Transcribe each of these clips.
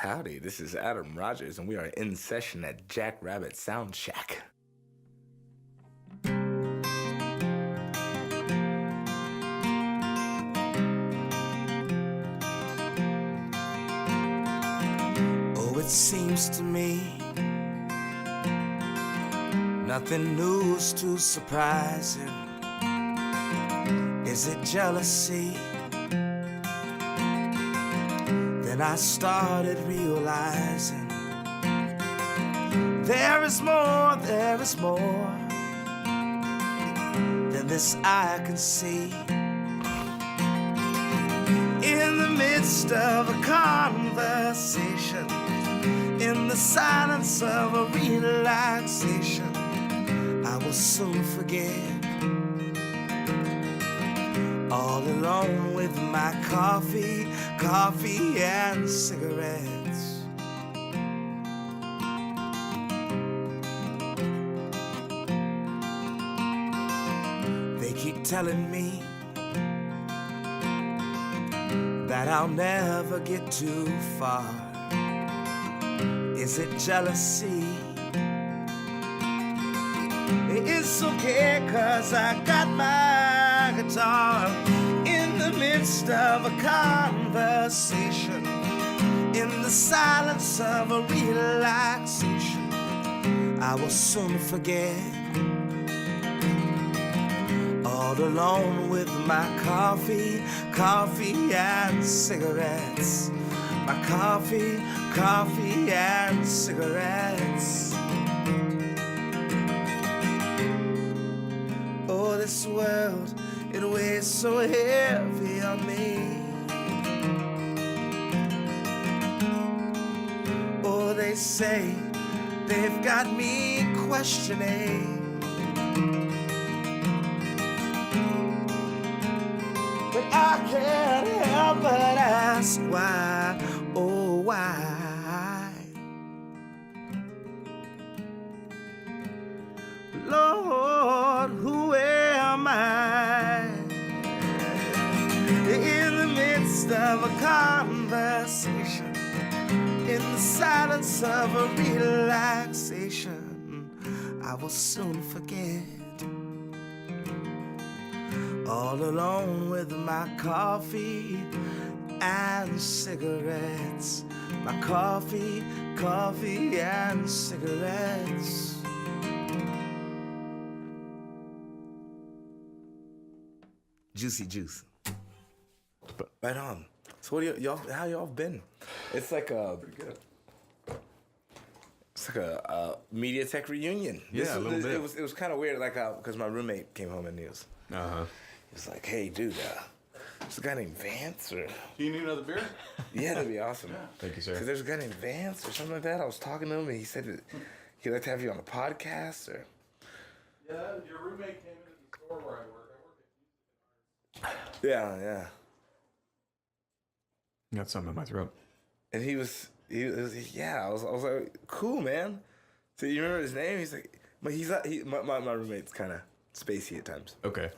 Howdy, this is Adam Rodgers, and we are in session at JackRabbit SoundShack. Oh, it seems to me nothing new's too surprising. Is it jealousy? Then I started realizing there is more than this eye can see. In the midst of a conversation, in the silence of a relaxation, I will soon forget. All alone with my coffee and cigarettes. They keep telling me that I'll never get too far. Is it jealousy? It's okay, 'cause I got my guitar. In the midst of a conversation, in the silence of a relaxation, I will soon forget. All alone with my coffee and cigarettes. My coffee and cigarettes. Oh, this world, it weighs so heavy on me. Oh, they say they've got me questioning. But I can't help but ask why, oh why. Lord, who am I? In the midst of a conversation, in the silence of a relaxation, I will soon forget. All alone with my coffee and cigarettes. My coffee and cigarettes. Juicy juice. Right on. So what y'all? How y'all been? It's like a Pretty good. It's like a media tech reunion. Yeah, a little bit. It was kind of weird, like because my roommate came home and he was like, "Hey, dude, there's a guy named Vance, or Do you need another beer? yeah, that'd be awesome." Yeah. Thank you, sir. Because there's a guy named Vance or something like that. I was talking to him and he said that he'd like to have you on a podcast or. Yeah, your roommate came into the store where I work. Yeah. Got something in my throat. And he was I was like, cool, man. So you remember his name? He's like, but he's not. My roommate's kind of spacey at times. Okay.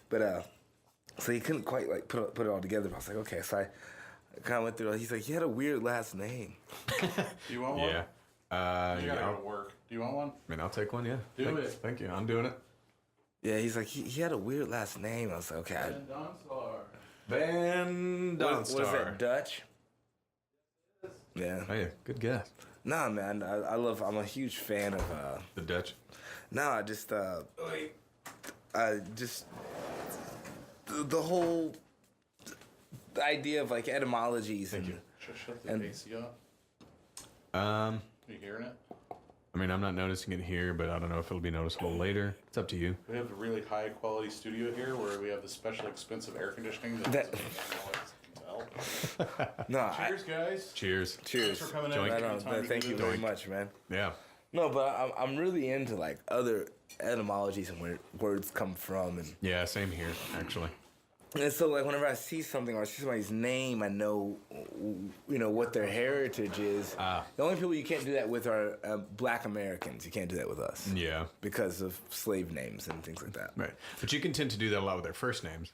But so he couldn't quite like put it all together. But I was like, okay. So I kind of went through. He's like, he had a weird last name. Do you want one? Yeah. You gotta Yeah. go to work. Do you want one? I mean, I'll take one. Yeah. Do it. Thank you. I'm doing it. Yeah, he's like he had a weird last name. I was like, okay. And Donstar. Van What is that, Dutch? Yeah. Oh yeah, good guess. Nah, man. I'm a huge fan of. The Dutch. No, I just the whole idea of like etymologies and Shut the And- AC up. Are Um, you hearing it? I mean, I'm not noticing it here, but I don't know if it'll be noticeable later. It's up to you. We have a really high quality studio here where we have the special expensive air conditioning that That- doesn't make noise. no. Cheers, guys. Cheers. Cheers. Thanks for coming Joint. in. Right on. Anytime you Thank can you do very it. much, man. Yeah. No, but I'm really into like other etymologies and where words come from, and Yeah, same here, actually. And so, like, whenever I see something or I see somebody's name, I know, what their heritage is. The only people you can't do that with are Black Americans. You can't do that with us. Yeah. Because of slave names and things like that. Right. But you can tend to do that a lot with their first names,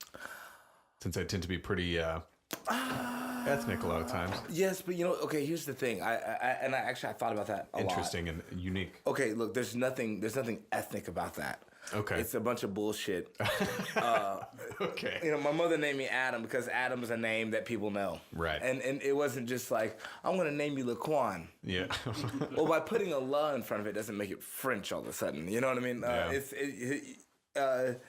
since they tend to be pretty ethnic a lot of times. Yes, but okay. Here's the thing. I thought about that a lot. Interesting and unique. Okay, look. There's nothing ethnic about that. Okay. It's a bunch of bullshit. Okay. My mother named me Adam because Adam is a name that people know. Right. And it wasn't just like, I'm going to name you Laquan. Yeah. Well, by putting a la in front of it doesn't make it French all of a sudden. You know what I mean? Yeah.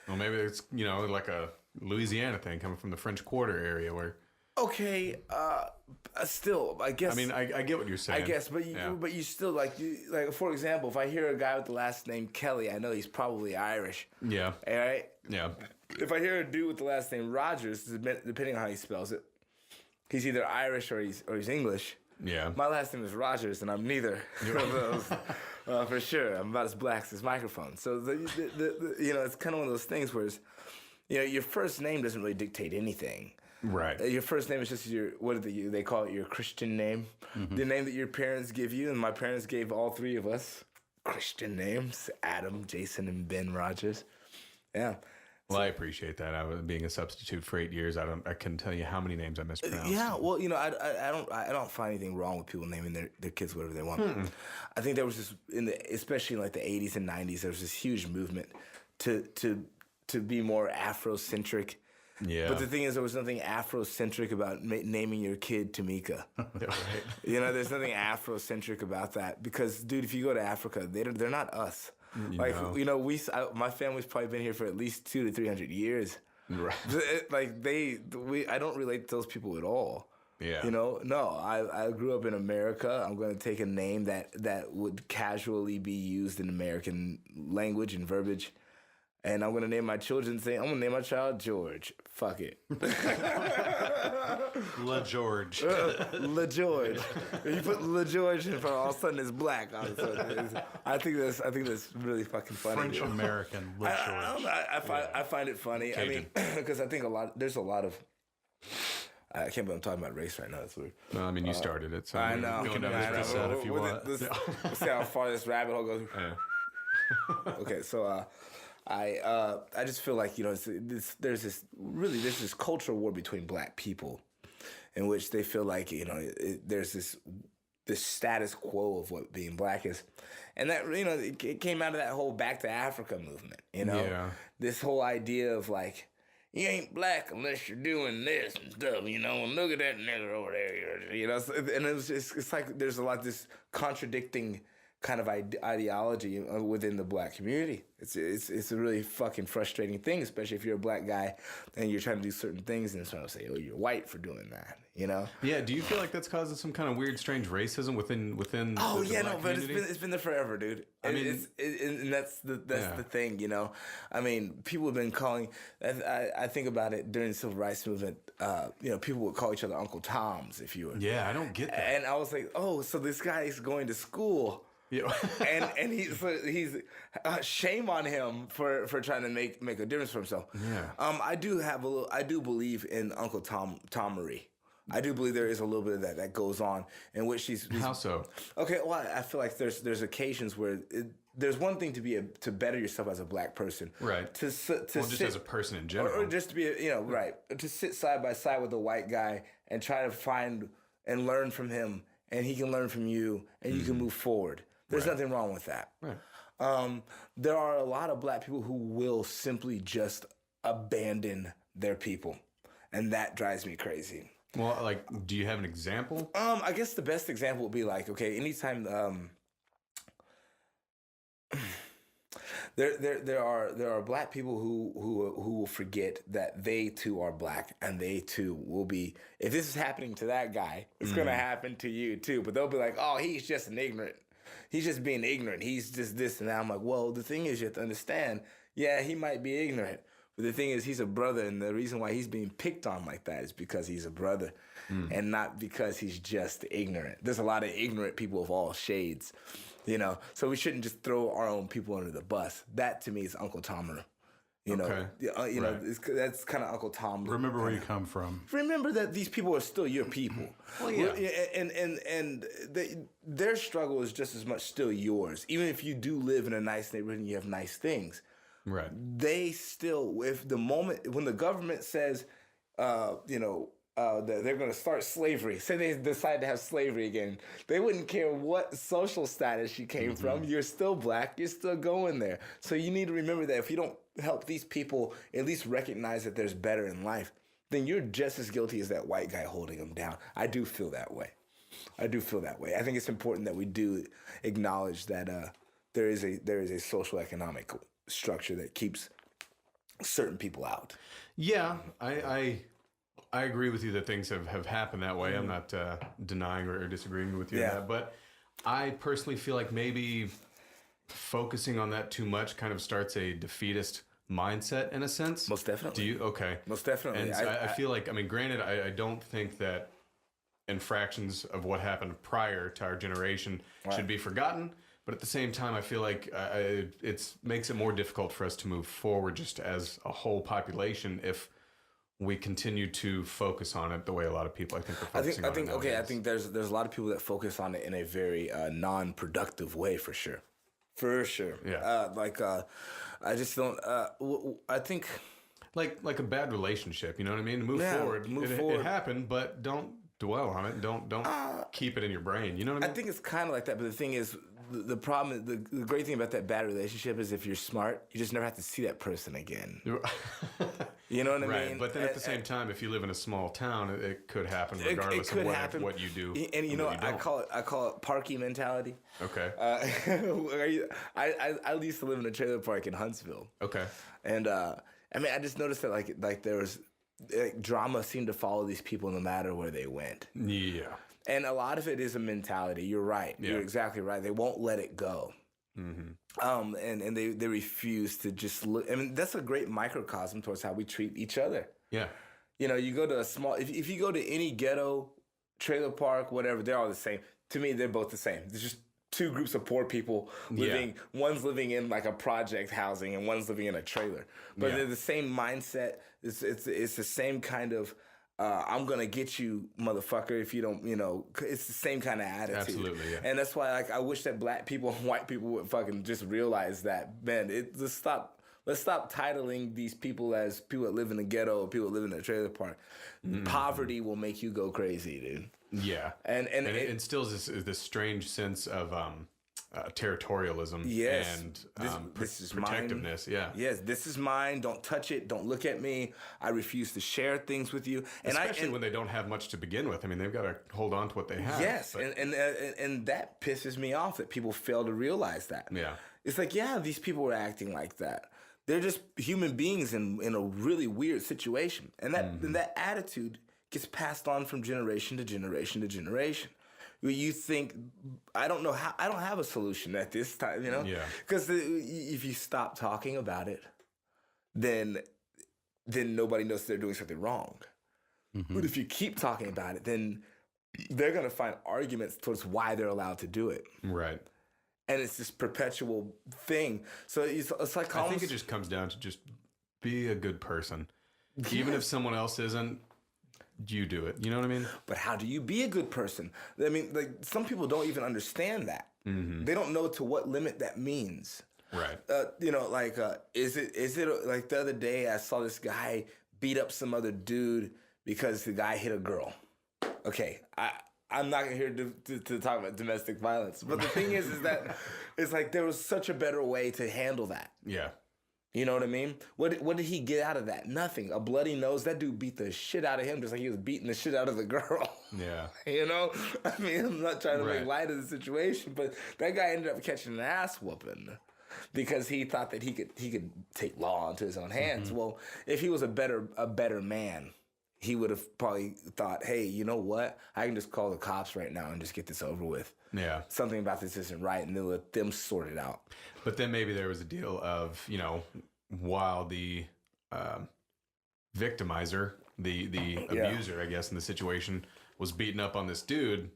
Well, maybe it's, like a Louisiana thing coming from the French Quarter area where... Okay, still, I guess. I mean, I get what you're saying. I guess, but you still like for example, if I hear a guy with the last name Kelly, I know he's probably Irish. Yeah. All right. Yeah. If I hear a dude with the last name Rodgers, depending on how he spells it, he's either Irish or he's English. Yeah. My last name is Rodgers, and I'm neither of those for sure. I'm about as black as this microphone. So it's kind of one of those things where your first name doesn't really dictate anything. Right. Your first name is just they call it your Christian name. Mm-hmm. The name that your parents give you, and my parents gave all three of us Christian names: Adam, Jason, and Ben Rodgers. Yeah. Well, I appreciate that. I was being a substitute for 8 years. I couldn't tell you how many names I mispronounced. Yeah. Well, I don't find anything wrong with people naming their kids whatever they want. I think there was this especially in like the 80s and 90s, there was this huge movement to be more Afrocentric. Yeah. But the thing is, there was nothing Afrocentric about naming your kid Tamika. Right. There's nothing Afrocentric about that because, dude, if you go to Africa, they're not us. My family's probably been here for at least 200 to 300 years. Right. I don't relate to those people at all. Yeah. No, I grew up in America. I'm going to take a name that would casually be used in American language and verbiage. And I'm going to name my children, I'm going to name my child George. Fuck it. La George. La George. If you put La George in front, all of a sudden it's black. All of a sudden. I think that's really fucking funny. French American La George. I find it funny. Cajun. I mean, because I think there's a lot of. I can't believe I'm talking about race right now. That's weird. Well, I mean, you started it, so I know. we can episode if you want. Let's see how far this rabbit hole goes. Yeah. Okay, so. I just feel like there's this cultural war between black people, in which they feel like there's this status quo of what being black is, and that it came out of that whole Back to Africa movement. Yeah. This whole idea of like you ain't black unless you're doing this and stuff. And look at that nigger over there. And it's like there's a lot of this contradicting kind of ideology within the black community. It's a really fucking frustrating thing, especially if you're a black guy and you're trying to do certain things and someone will say, "Oh, you're white for doing that." Yeah. Do you feel like that's causing some kind of weird, strange racism within? Oh the yeah, black no, but community? it's been there forever, dude. And that's the thing, I mean, people have been calling. I think about it during the civil rights movement. People would call each other Uncle Toms if you were. Yeah, I don't get that. And I was like, oh, so this guy is going to school. Yeah. and he's shame on him for trying to make a difference for himself. Yeah. I do believe in Uncle Tomery. I do believe there is a little bit of that goes on in which he's How so? Okay, well, I feel like there's occasions where there's one thing to better yourself as a black person, right? To just as a person in general, or just to be right, to sit side by side with a white guy and try to find and learn from him, and he can learn from you, and you can move forward. There's nothing wrong with that. Right. There are a lot of black people who will simply just abandon their people, and that drives me crazy. Well, like, do you have an example? I guess the best example would be like, okay, anytime there are black people who will forget that they too are black, and they too will be. If this is happening to that guy, it's gonna happen to you too. But they'll be like, oh, he's just an ignorant. He's just being ignorant. He's just this and that. I'm like, well, the thing is, you have to understand, yeah, he might be ignorant. But the thing is, he's a brother, and the reason why he's being picked on like that is because he's a brother and not because he's just ignorant. There's a lot of ignorant people of all shades, So we shouldn't just throw our own people under the bus. That, to me, is Uncle Tomer. Okay. That's kind of Uncle Tom. Remember where you come from. Remember that these people are still your people. Well, yeah. And their struggle is just as much still yours. Even if you do live in a nice neighborhood and you have nice things. Right. They still, when the government says, they're going to start slavery. Say they decide to have slavery again. They wouldn't care what social status you came from. You're still black. You're still going there. So you need to remember that if you don't help these people at least recognize that there's better in life, then you're just as guilty as that white guy holding them down. I do feel that way. I think it's important that we do acknowledge that there is a social economic structure that keeps certain people out. Yeah, I agree with you that things have happened that way. I'm not denying or disagreeing with you on that, but I personally feel like maybe focusing on that too much kind of starts a defeatist mindset in a sense. Most definitely. Do you? Okay. Most definitely. And so I feel like, I mean, granted, I don't think that infractions of what happened prior to our generation should be forgotten. But at the same time, I feel like it makes it more difficult for us to move forward just as a whole population if we continue to focus on it the way a lot of people, I think, are focusing on it nowadays. I think there's a lot of people that focus on it in a very non-productive way, for sure. For sure. Yeah. I just don't. I think like a bad relationship. You know what I mean? Move forward. It happened, but don't dwell on it. Don't keep it in your brain. You know what I mean? I think it's kind of like that. But the thing is, the problem, the great thing about that bad relationship is if you're smart, you just never have to see that person again. You know what I mean? Right. But then at the same time, if you live in a small town, it could happen regardless of what you do. And you know, I call it parky mentality. Okay. I used to live in a trailer park in Huntsville. Okay. And I mean, I just noticed that like there was drama seemed to follow these people no matter where they went. Yeah. And a lot of it is a mentality. You're right. Yeah. You're exactly right. They won't let it go. Mm-hmm. And they refuse to just look. I mean, that's a great microcosm towards how we treat each other. Yeah. You know, you go to a small, if you go to any ghetto, trailer park, whatever, they're all the same. To me, they're both the same. There's just two groups of poor people living. Yeah. One's living in like a project housing and one's living in a trailer. But they're the same mindset. It's the same kind of, I'm going to get you, motherfucker, if you don't, you know, it's the same kind of attitude. Absolutely, yeah. And that's why, like, I wish that black people and white people would fucking just realize that, man, let's stop titling these people as people that live in the ghetto or people that live in a trailer park. Mm-hmm. Poverty will make you go crazy, dude. Yeah. And it instills this strange sense of territorialism and this is protectiveness. Mine. Yeah. Yes, this is mine. Don't touch it. Don't look at me. I refuse to share things with you. And especially when they don't have much to begin with. I mean, they've got to hold on to what they have. Yes, and that pisses me off that people fail to realize that. Yeah. It's like, yeah, these people are acting like that. They're just human beings in a really weird situation. And that attitude gets passed on from generation to generation to generation. You think, I don't have a solution at this time, you know? Yeah. Because if you stop talking about it, then nobody knows they're doing something wrong. Mm-hmm. But if you keep talking about it, then they're going to find arguments towards why they're allowed to do it. Right. And it's this perpetual thing. So it's like almost, I think it just comes down to just be a good person. Yes. Even if someone else isn't, you do it. You know what I mean? But how do you be a good person? I mean, like, some people don't even understand that. Mm-hmm. They don't know to what limit that means. Right. You know, like, is it like the other day I saw this guy beat up some other dude because the guy hit a girl. Okay, I'm not here to talk about domestic violence. But the thing is that it's like there was such a better way to handle that. Yeah. You know what I mean? What did he get out of that? Nothing. A bloody nose. That dude beat the shit out of him just like he was beating the shit out of the girl. Yeah. You know? I mean, I'm not trying to make light of the situation, but that guy ended up catching an ass whooping because he thought that he could take law into his own hands. Mm-hmm. Well, if he was a better man, he would have probably thought, hey, you know what? I can just call the cops right now and just get this over with. Yeah. Something about this isn't right, and they'll let them sort it out. But then maybe there was a deal of, you know, while the victimizer, the abuser, I guess, in the situation was beating up on this dude,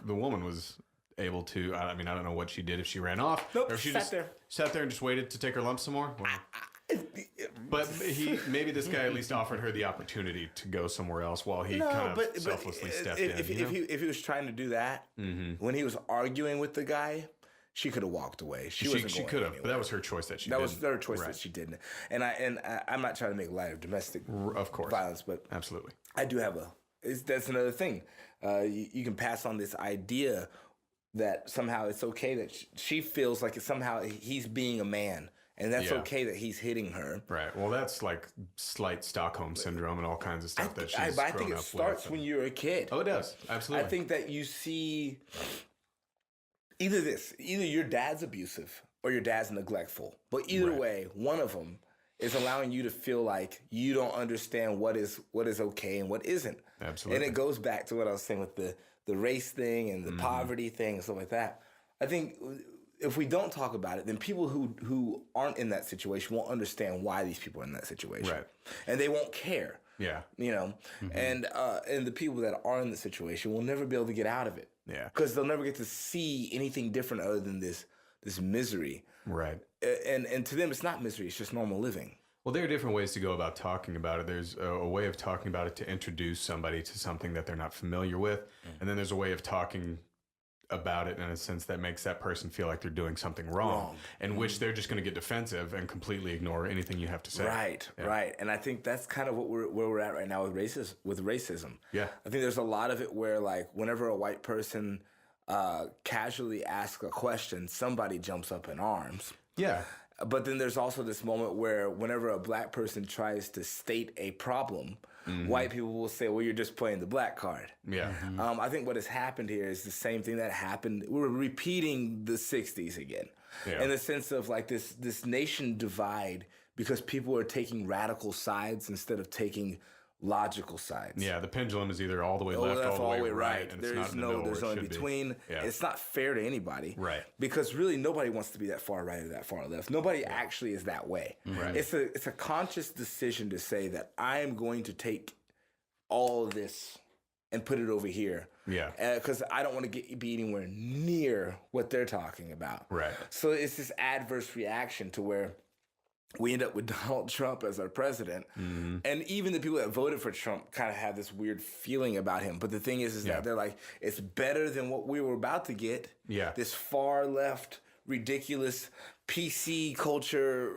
the woman was able to, I mean, I don't know what she did, if she ran off. Nope, or if she sat there and just waited to take her lump some more. Well, but maybe this guy at least offered her the opportunity to go somewhere else while he selflessly stepped in. If he was trying to do that, when he was arguing with the guy, she could have walked away. She could have, but that was her choice that she did. That was her choice that she didn't. And I'm not trying to make light of domestic of course violence, but absolutely, I do have That's another thing. You can pass on this idea that somehow it's okay that she feels like somehow he's being a man. And that's okay that he's hitting her. Right. Well, that's like slight Stockholm syndrome and all kinds of stuff that she's I think it starts when you're a kid. Oh, it does. Absolutely. I think that you see either your dad's abusive or your dad's neglectful. But either way, one of them is allowing you to feel like you don't understand what is okay and what isn't. Absolutely. And it goes back to what I was saying with the race thing and the poverty thing and stuff like that. I think if we don't talk about it, then people who aren't in that situation won't understand why these people are in that situation. Right. And they won't care. Yeah. You know, and the people that are in the situation will never be able to get out of it. Yeah. Because they'll never get to see anything different other than this misery. Right. And to them, it's not misery. It's just normal living. Well, there are different ways to go about talking about it. There's a way of talking about it to introduce somebody to something that they're not familiar with. And then there's a way of talking about it in a sense that makes that person feel like they're doing something wrong. In which they're just going to get defensive and completely ignore anything you have to say. Right. And I think that's kind of where we're at right now with racism. Yeah. I think there's a lot of it where, like, whenever a white person casually asks a question, somebody jumps up in arms. Yeah. But then there's also this moment where whenever a black person tries to state a problem, white people will say, well, you're just playing the black card. Yeah. I think what has happened here is the same thing that happened. We're repeating the 60s again in the sense of like this nation divide because people are taking radical sides instead of taking logical sides. Yeah, the pendulum is either all the way left, all the way right, and there's it's not in the middle there's where no it in should between. be. Yeah. It's not fair to anybody. Right. Because really nobody wants to be that far right or that far left. Nobody actually is that way. Right. It's a conscious decision to say that I am going to take all of this and put it over here. Yeah. Because I don't want to be anywhere near what they're talking about. Right. So it's this adverse reaction to where we end up with Donald Trump as our president. And even the people that voted for Trump kind of have this weird feeling about him. But the thing is that they're like, it's better than what we were about to get. Yeah. This far left, ridiculous PC culture,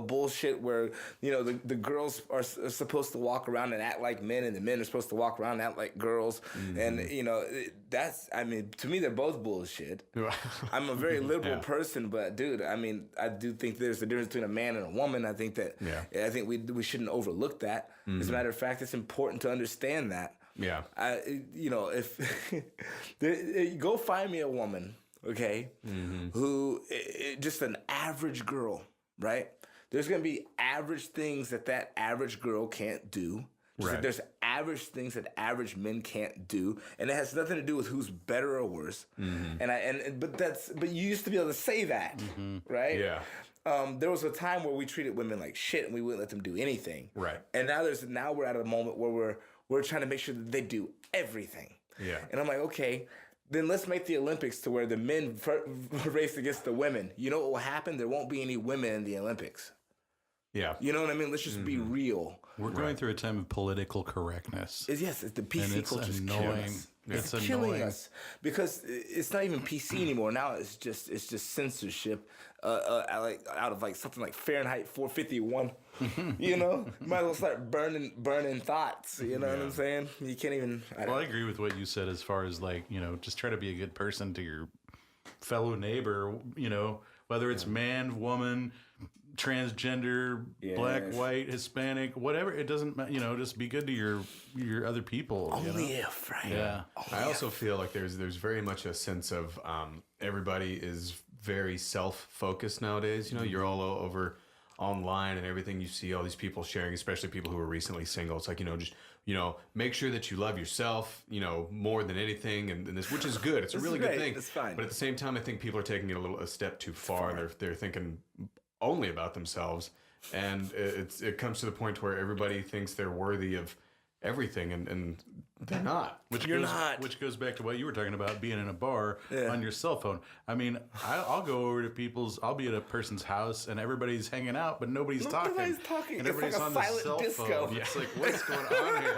bullshit where, the girls are supposed to walk around and act like men and the men are supposed to walk around and act like girls. And, to me, they're both bullshit. I'm a very liberal person, but dude, I do think there's a difference between a man and a woman. I think that, I think we shouldn't overlook that. As a matter of fact, it's important to understand that. Yeah. If go find me a woman, okay, who just an average girl, right? There's going to be average things that average girl can't do. Right. There's average things that average men can't do, and it has nothing to do with who's better or worse. But you used to be able to say that, right? Yeah. There was a time where we treated women like shit and we wouldn't let them do anything. Right. And now we're at a moment where we're trying to make sure that they do everything. Yeah. And I'm like, okay, then let's make the Olympics to where the men race against the women. You know what will happen? There won't be any women in the Olympics. Yeah. You know what I mean? Let's just be real. We're going through a time of political correctness. It's the PC culture is killing us. It's killing us because it's not even PC anymore. Now it's just censorship. Out of like something like Fahrenheit 451. You might as well start burning thoughts. You know what I'm saying? You can't even. I agree with what you said as far as just try to be a good person to your fellow neighbor. Whether it's man, woman, transgender, black, white, Hispanic, whatever. It doesn't matter. Just be good to your other people. Only if, right? Yeah. I also feel like there's very much a sense of everybody is very self-focused nowadays. You're all over online and everything you see all these people sharing, especially people who are recently single. It's like, just, make sure that you love yourself, more than anything. And this, which is good. It's a really good thing. It's fine. But at the same time, I think people are taking it a step too far. They're thinking only about themselves. And it comes to the point where everybody thinks they're worthy of everything and they're not. Which goes back to what you were talking about, being in a bar on your cell phone. I'll go over to I'll be at a person's house and everybody's hanging out, but nobody's talking. Nobody's talking. And it's everybody's like a on the silent cell disco. phone. Yeah. It's like, what's going on here?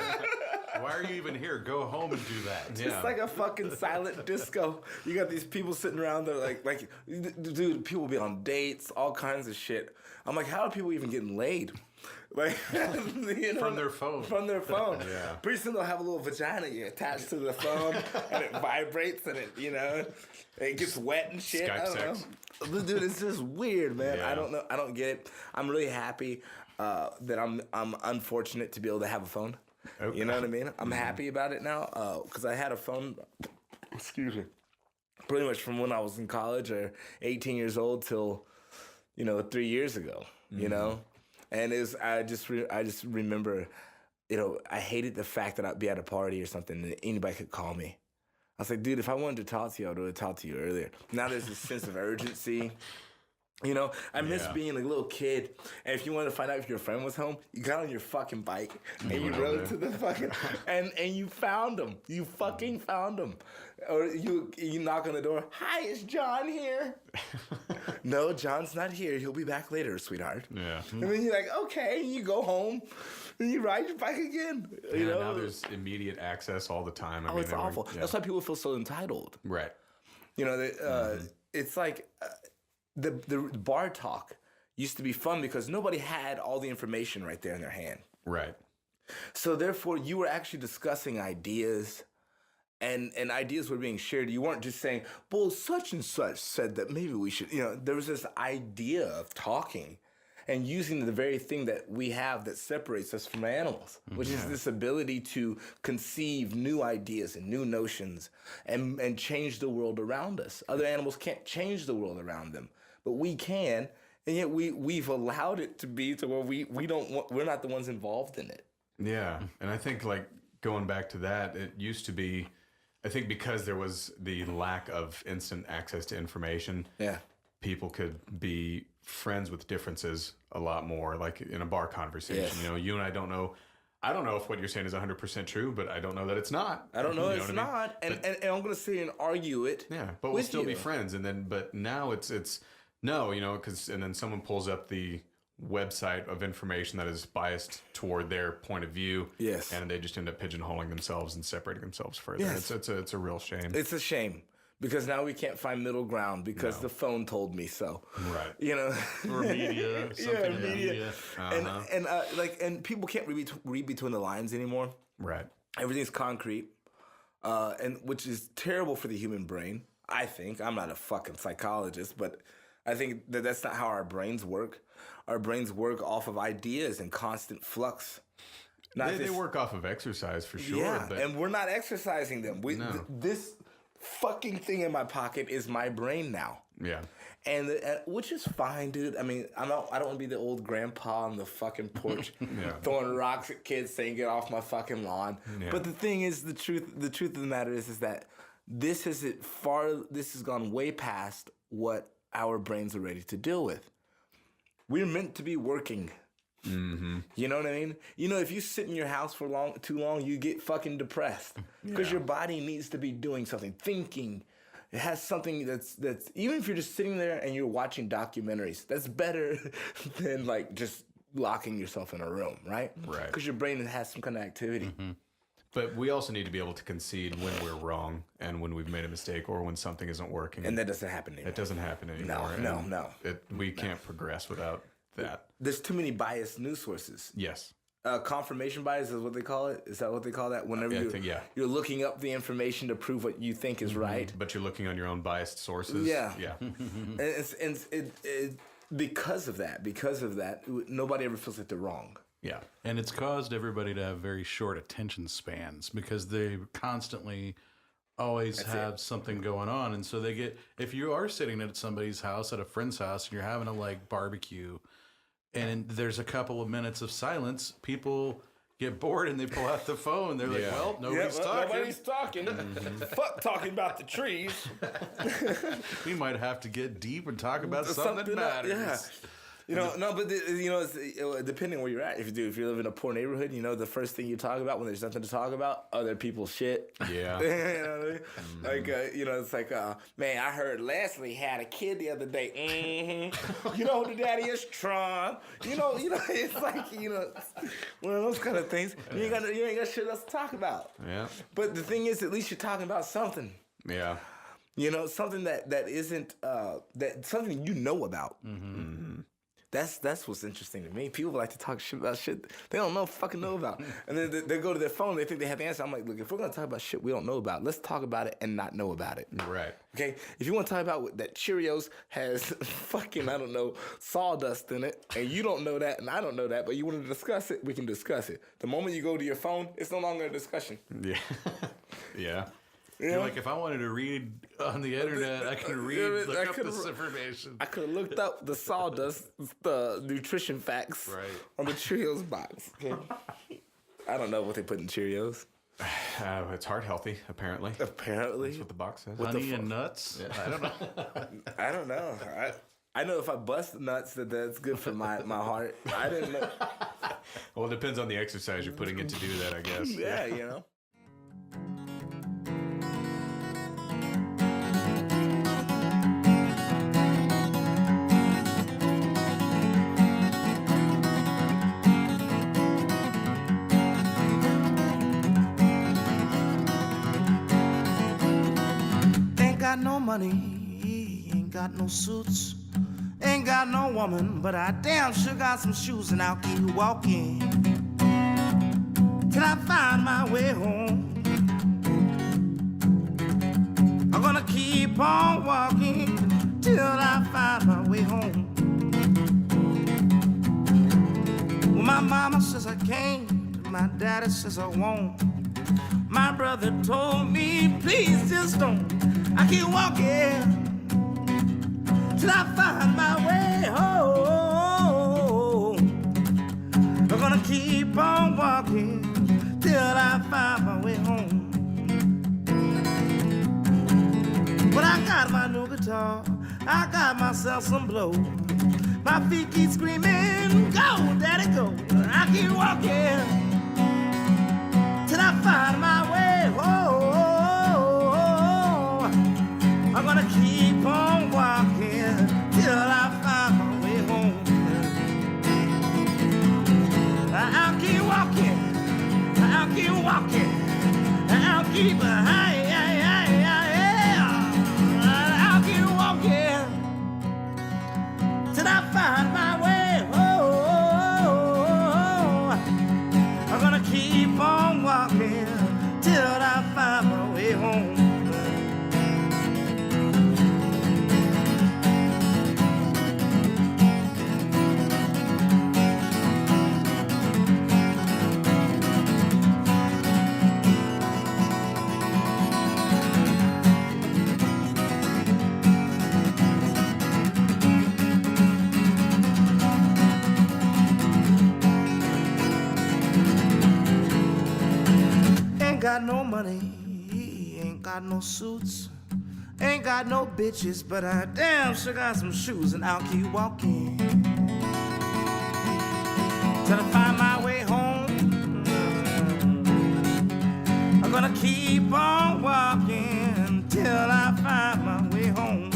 Why are you even here? Go home and do that. Yeah. It's like a fucking silent disco. You got these people sitting around there like, dude, people be on dates, all kinds of shit. I'm like, how are people even getting laid? Like, you know, From their phone. From their phone. Yeah. Pretty soon they'll have a little vagina attached to the phone, and it vibrates, and it gets wet and shit. Skype I don't sex. know. Dude, it's just weird, man. Yeah. I don't know. I don't get it. I'm really happy that I'm unfortunate to be able to have a phone. Okay. You know what I mean? I'm happy about it now because I had a phone. Excuse me. Pretty much from when I was in college or 18 years old till 3 years ago. You know, and I just remember, I hated the fact that I'd be at a party or something and anybody could call me. I was like, dude, if I wanted to talk to you, I would have talked to you earlier. Now there's this sense of urgency. I miss being a little kid, and if you wanted to find out if your friend was home, you got on your fucking bike and you rode to the fucking and you found them. You fucking found them, or you knock on the door. Hi, is John here? No, John's not here. He'll be back later, sweetheart. Yeah. And then you're like, okay, and you go home, and you ride your bike again. Yeah, now there's immediate access all the time. I mean, It's awful. Yeah. That's why people feel so entitled. Right. It's like. The bar talk used to be fun because nobody had all the information right there in their hand. Right. So therefore, you were actually discussing ideas, and ideas were being shared. You weren't just saying, well, such and such said that maybe we should, there was this idea of talking and using the very thing that we have that separates us from animals, which is this ability to conceive new ideas and new notions and change the world around us. Other animals can't change the world around them, but we can, and yet we've allowed it to be to where we're not the ones involved in it. Yeah. And I think going back to that, it used to be, I think because there was the lack of instant access to information. Yeah. People could be friends with differences a lot more, like in a bar conversation. Yes. You and I don't know. I don't know if what you're saying is 100% true, but I don't know that it's not. I don't know You it's what I mean? not, and I'm going to sit here and argue it. Yeah, but we'll with still be you. friends. But now it's no, because and then someone pulls up the website of information that is biased toward their point of view. Yes. And they just end up pigeonholing themselves and separating themselves further. Yes. It's a real shame. It's a shame because now we can't find middle ground because the phone told me so. Right. Or media. Something in media. And people can't read between the lines anymore. Right. Everything's concrete, and which is terrible for the human brain. I think I'm not a fucking psychologist, but I think that's not how our brains work. Our brains work off of ideas and constant flux. They work off of exercise for sure. Yeah, but and we're not exercising them. This fucking thing in my pocket is my brain now. yeah. And which is fine, dude. I mean, I don't want to be the old grandpa on the fucking porch throwing rocks at kids saying get off my fucking lawn. Yeah. But the thing is, the truth of the matter is that this has gone way past what our brains are ready to deal with. We're meant to be working. Mm-hmm. You know what I mean? If you sit in your house for too long, you get fucking depressed because your body needs to be doing something, thinking. It has something that's even if you're just sitting there and you're watching documentaries, that's better than just locking yourself in a room, right? Right. Because your brain has some kind of activity. Mm-hmm. But we also need to be able to concede when we're wrong and when we've made a mistake or when something isn't working. And that doesn't happen anymore. It doesn't happen anymore. No. We can't progress without that. There's too many biased news sources. Yes. Confirmation bias is what they call it. Is that what they call that? Whenever you're looking up the information to prove what you think is right. But you're looking on your own biased sources. Yeah. Yeah. And because of that, nobody ever feels like they're wrong. Yeah. And it's caused everybody to have very short attention spans because they constantly always have something going on. And so if you are sitting at somebody's house, at a friend's house, and you're having a barbecue, and there's a couple of minutes of silence, people get bored and they pull out the phone. They're like, well, nobody's talking. Nobody's talking. Fuck talking about the trees. We might have to get deep and talk about something that matters. But it's, depending where you're at. If you live in a poor neighborhood, the first thing you talk about when there's nothing to talk about, other people's shit. Yeah. You know what I mean? Like, it's like, man, I heard Leslie had a kid the other day. Mm-hmm. You know who the daddy is? Tron. It's like, one of those kind of things. You ain't got shit else to talk about. Yeah. But the thing is, at least you're talking about something. Yeah. Something that isn't something you know about. Mm-hmm. That's what's interesting to me. People like to talk shit about shit they don't fucking know about. And then they go to their phone, they think they have the answer. I'm like, look, if we're gonna talk about shit we don't know about, let's talk about it and not know about it. Right. Okay? If you want to talk about that Cheerios has fucking, I don't know, sawdust in it, and you don't know that and I don't know that, but you want to discuss it, we can discuss it. The moment you go to your phone, it's no longer a discussion. Yeah. Yeah. You're like, if I wanted to read on the internet, I can look up this information. I could have looked up the sawdust, the nutrition facts on the Cheerios box. Okay? I don't know what they put in Cheerios. It's heart healthy, apparently. Apparently. That's what the box says. Honey and nuts? Yeah. I don't know. I don't know. I know if I bust nuts, that's good for my heart. I didn't know. Well, it depends on the exercise you're putting in to do that, I guess. Yeah. Got no money, ain't got no suits, ain't got no woman, but I damn sure got some shoes, and I'll keep walking till I find my way home. I'm gonna keep on walking till I find my way home. Well, my mama says I can't, my daddy says I won't. My brother told me, please just don't. I keep walking till I find my way home. I'm gonna keep on walking till I find my way home. But I got my new guitar, I got myself some blow. My feet keep screaming, go, daddy, go. I keep walking till I find my way home. I'm gonna keep on walking till I find my way home. I'll keep walking, I'll keep walking, I'll keep I'll keep walking till I find my way home. I'm gonna keep on walking till I find my way home. Got no money, ain't got no suits, ain't got no bitches, but I damn sure got some shoes, and I'll keep walking till I find my way home. I'm gonna keep on walking till I find my way home.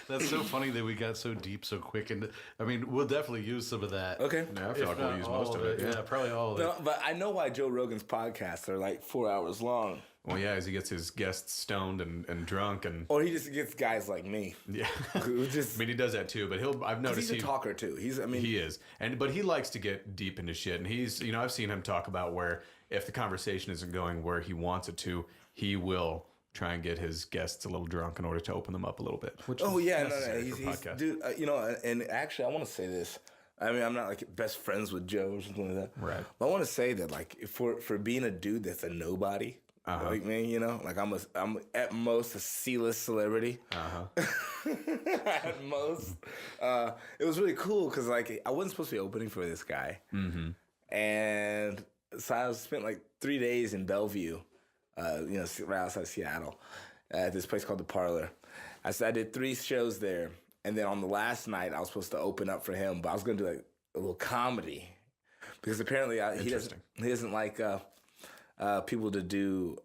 That's so funny that we got so deep so quick, and I mean, we'll definitely use some of that. Okay. Yeah, I feel like we'll use most of it. Yeah, probably all of it. No, but I know why Joe Rogan's podcasts are like 4 hours long. Well, yeah, as he gets his guests stoned and drunk, and Or he just gets guys like me. yeah, Who just, I mean, he does that too. But I've noticed he's a talker too. He is, but he likes to get deep into shit, and he's, I've seen him talk about where if the conversation isn't going where he wants it to, he will try and get his guests a little drunk in order to open them up a little bit. Which oh is yeah, necessary no, for he's podcast. dude. And actually, I want to say this. I mean, I'm not like best friends with Joe or something like that. Right. But I want to say that like for being a dude that's a nobody, like me, you know, like I'm at most a C-list celebrity. At most, it was really cool because like I wasn't supposed to be opening for this guy, and so I spent like 3 days in Bellevue, you know, right outside Seattle, at this place called The Parlor. I did 3 shows there. And then on the last night, I was supposed to open up for him, but I was going to do like a little comedy because apparently he doesn't like people to do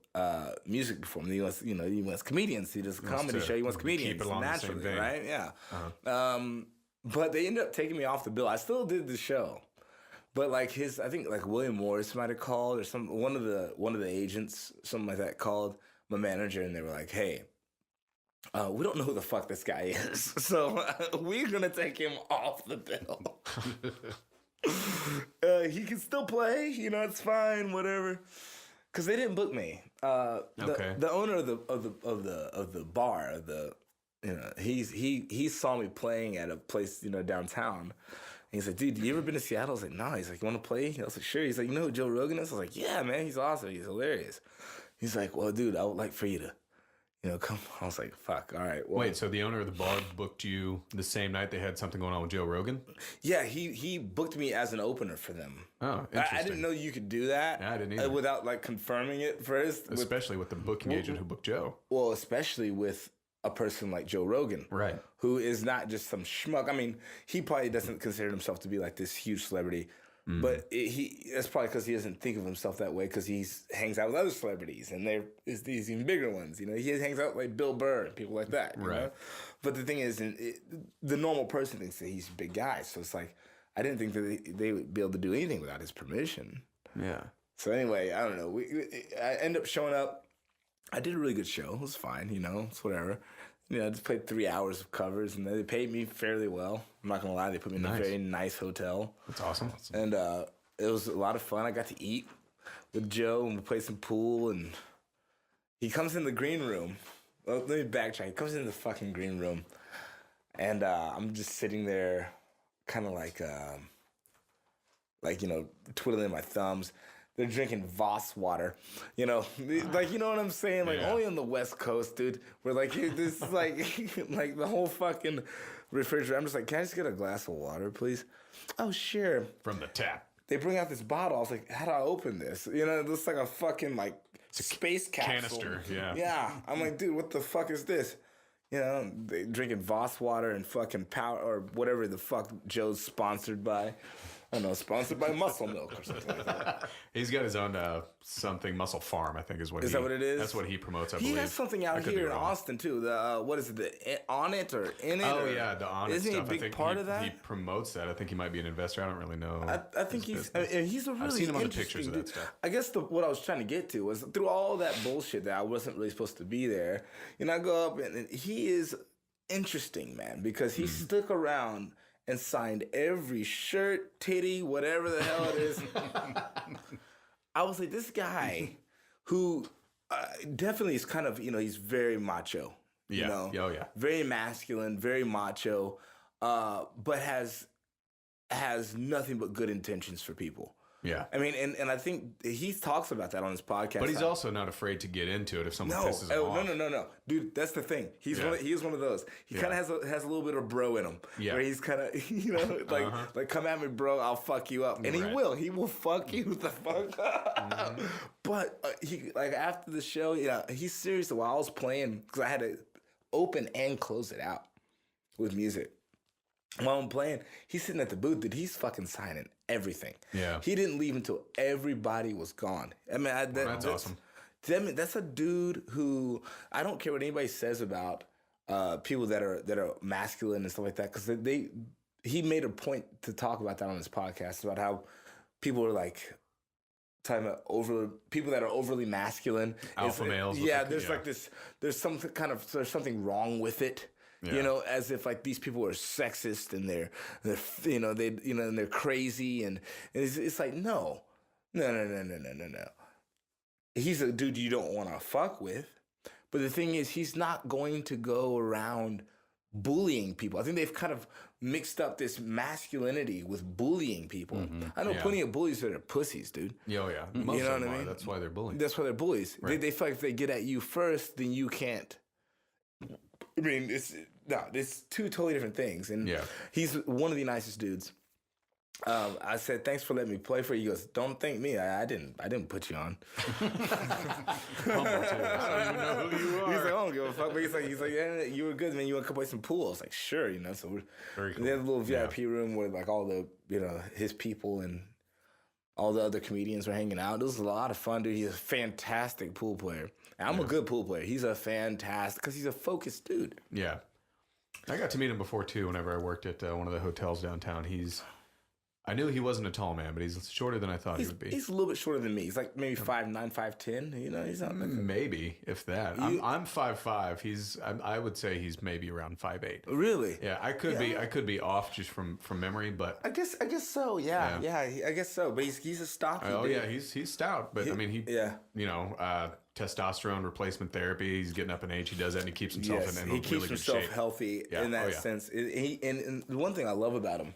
music before him. He wants comedians. He does a comedy show. He wants comedians keep it along naturally, the same vein. right? Yeah. But they ended up taking me off the bill. I still did the show, but like I think like William Morris might have called or one of the agents, something like that, called my manager, and they were like, "Hey. We don't know who the fuck this guy is, so we're gonna take him off the bill. He can still play, you know, it's fine, whatever. Because they didn't book me. The owner of the bar, you know, he saw me playing at a place, you know, downtown. And he's like, dude, you ever been to Seattle? I was like, no. He's like, you want to play? I was like, sure. He's like, you know who Joe Rogan is? I was like, yeah, man, he's awesome. He's hilarious. He's like, well, dude, I would like for you to, you know, come. I was like, fuck, all right. Well, Wait, so the owner of the bar booked you the same night they had something going on with Joe Rogan? Yeah, he booked me as an opener for them. Oh, interesting. I didn't know you could do that. Yeah, I didn't either. Without like confirming it first. Especially with the booking agent who booked Joe. Well, especially with a person like Joe Rogan. Right. Who is not just some schmuck. I mean, he probably doesn't consider himself to be like this huge celebrity. But that's probably because he doesn't think of himself that way because he hangs out with other celebrities and there's these even bigger ones. You know, he hangs out with like Bill Burr and people like that. You know? But the thing is, the normal person thinks that he's a big guy. So it's like, I didn't think that they would be able to do anything without his permission. Yeah. So anyway, I don't know. I ended up showing up. I did a really good show. It was fine, you know, it's whatever. You know, I just played 3 hours of covers, and they paid me fairly well. I'm not going to lie. They put me in a very nice hotel. That's awesome. And it was a lot of fun. I got to eat with Joe, and we played some pool, and he comes in the green room. Well, let me backtrack. He comes in the fucking green room, and I'm just sitting there kind of like, you know, twiddling my thumbs. They're drinking Voss water, you know, like, you know what I'm saying? Like, only on the West Coast, dude, where, like, this is, like, like, the whole fucking refrigerator. I'm just like, can I just get a glass of water, please? Oh, sure. From the tap. They bring out this bottle. I was like, how do I open this? You know, it looks like a fucking, like, space capsule. Canister, yeah. Yeah. I'm like, dude, what the fuck is this? You know, they drinking Voss water and fucking power or whatever the fuck Joe's sponsored by. I don't know, sponsored by Muscle Milk or something like that. He's got his own something Muscle Farm, I think is what. Is that what it is? That's what he promotes. I believe he has something out here in Austin too. The what is it? The On It or In It? Oh yeah, the On It isn't stuff. he a big part of that? He promotes that. I think he might be an investor. I don't really know. I think he's a really. I've seen him on the interesting pictures of that dude. stuff. I guess what I was trying to get to was through all that bullshit that I wasn't really supposed to be there. You know, I go up and he is interesting, man, because he stuck around and signed every shirt, titty, whatever the hell it is. I was like, this guy who definitely is kind of, you know, he's very macho. Yeah. You know? Oh, yeah. Very masculine, very macho, but has nothing but good intentions for people. Yeah. I mean, and I think he talks about that on his podcast. But he's also not afraid to get into it if someone pisses him off. No. Dude, that's the thing. He is one of those. He kind of has a little bit of bro in him. Yeah. Where he's kind of, you know, like come at me, bro, I'll fuck you up. And he will. He will fuck you the fuck up. But he, like, after the show, yeah, he's serious. While I was playing, because I had to open and close it out with music. While I'm playing, he's sitting at the booth, dude. He's fucking signing everything. Yeah. He didn't leave until everybody was gone. I mean, that's awesome. That's a dude who, I don't care what anybody says about people that are masculine and stuff like that, because he made a point to talk about that on his podcast about how people are like talking about people that are overly masculine, alpha males. Yeah, there's something wrong with it. Yeah. You know, as if like these people are sexist and they're and they're crazy and it's like no. He's a dude you don't want to fuck with, but the thing is he's not going to go around bullying people. I think they've kind of mixed up this masculinity with bullying people. I know plenty of bullies that are pussies, dude. Yeah, oh, yeah. Most You know of them what I are. mean? That's why they're bullies. That's why they're bullies. Right. They feel like if they get at you first, then you can't. I mean, it's two totally different things. And he's one of the nicest dudes. I said, thanks for letting me play for you. He goes, don't thank me. I didn't put you on. Humble too. I don't even know who you are. He's like, I don't give a fuck. But he's like, yeah, you were good, man. You want to come play some pool? I was like, sure, you know. So Very cool. they have a little VIP room where like all the, you know, his people and all the other comedians were hanging out. It was a lot of fun, dude. He's a fantastic pool player. And I'm a good pool player. He's a fantastic, because he's a focused dude. Yeah. I got to meet him before, too, whenever I worked at one of the hotels downtown. I knew he wasn't a tall man, but he's shorter than I thought he would be. He's a little bit shorter than me. He's like maybe 5'9", 5'10". You know, he's not like Maybe, if that. I'm 5'5". I would say he's maybe around 5'8". Really? Yeah, I could be off just from memory, but I guess so. Yeah, I guess so. But he's a stocky. oh dude. yeah, he's stout. But I mean, you know, testosterone replacement therapy. He's getting up in age. He does that, and he keeps himself in he really keeps good himself shape. healthy in that sense. And the one thing I love about him.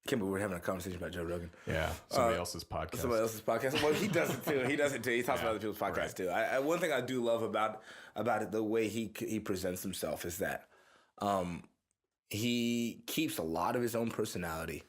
Can't believe we're having a conversation about Joe Rogan. Yeah, somebody else's podcast. Somebody else's podcast. Well, he does it too. He talks about other people's podcasts too. One thing I do love about it, the way he presents himself, is that he keeps a lot of his own personality,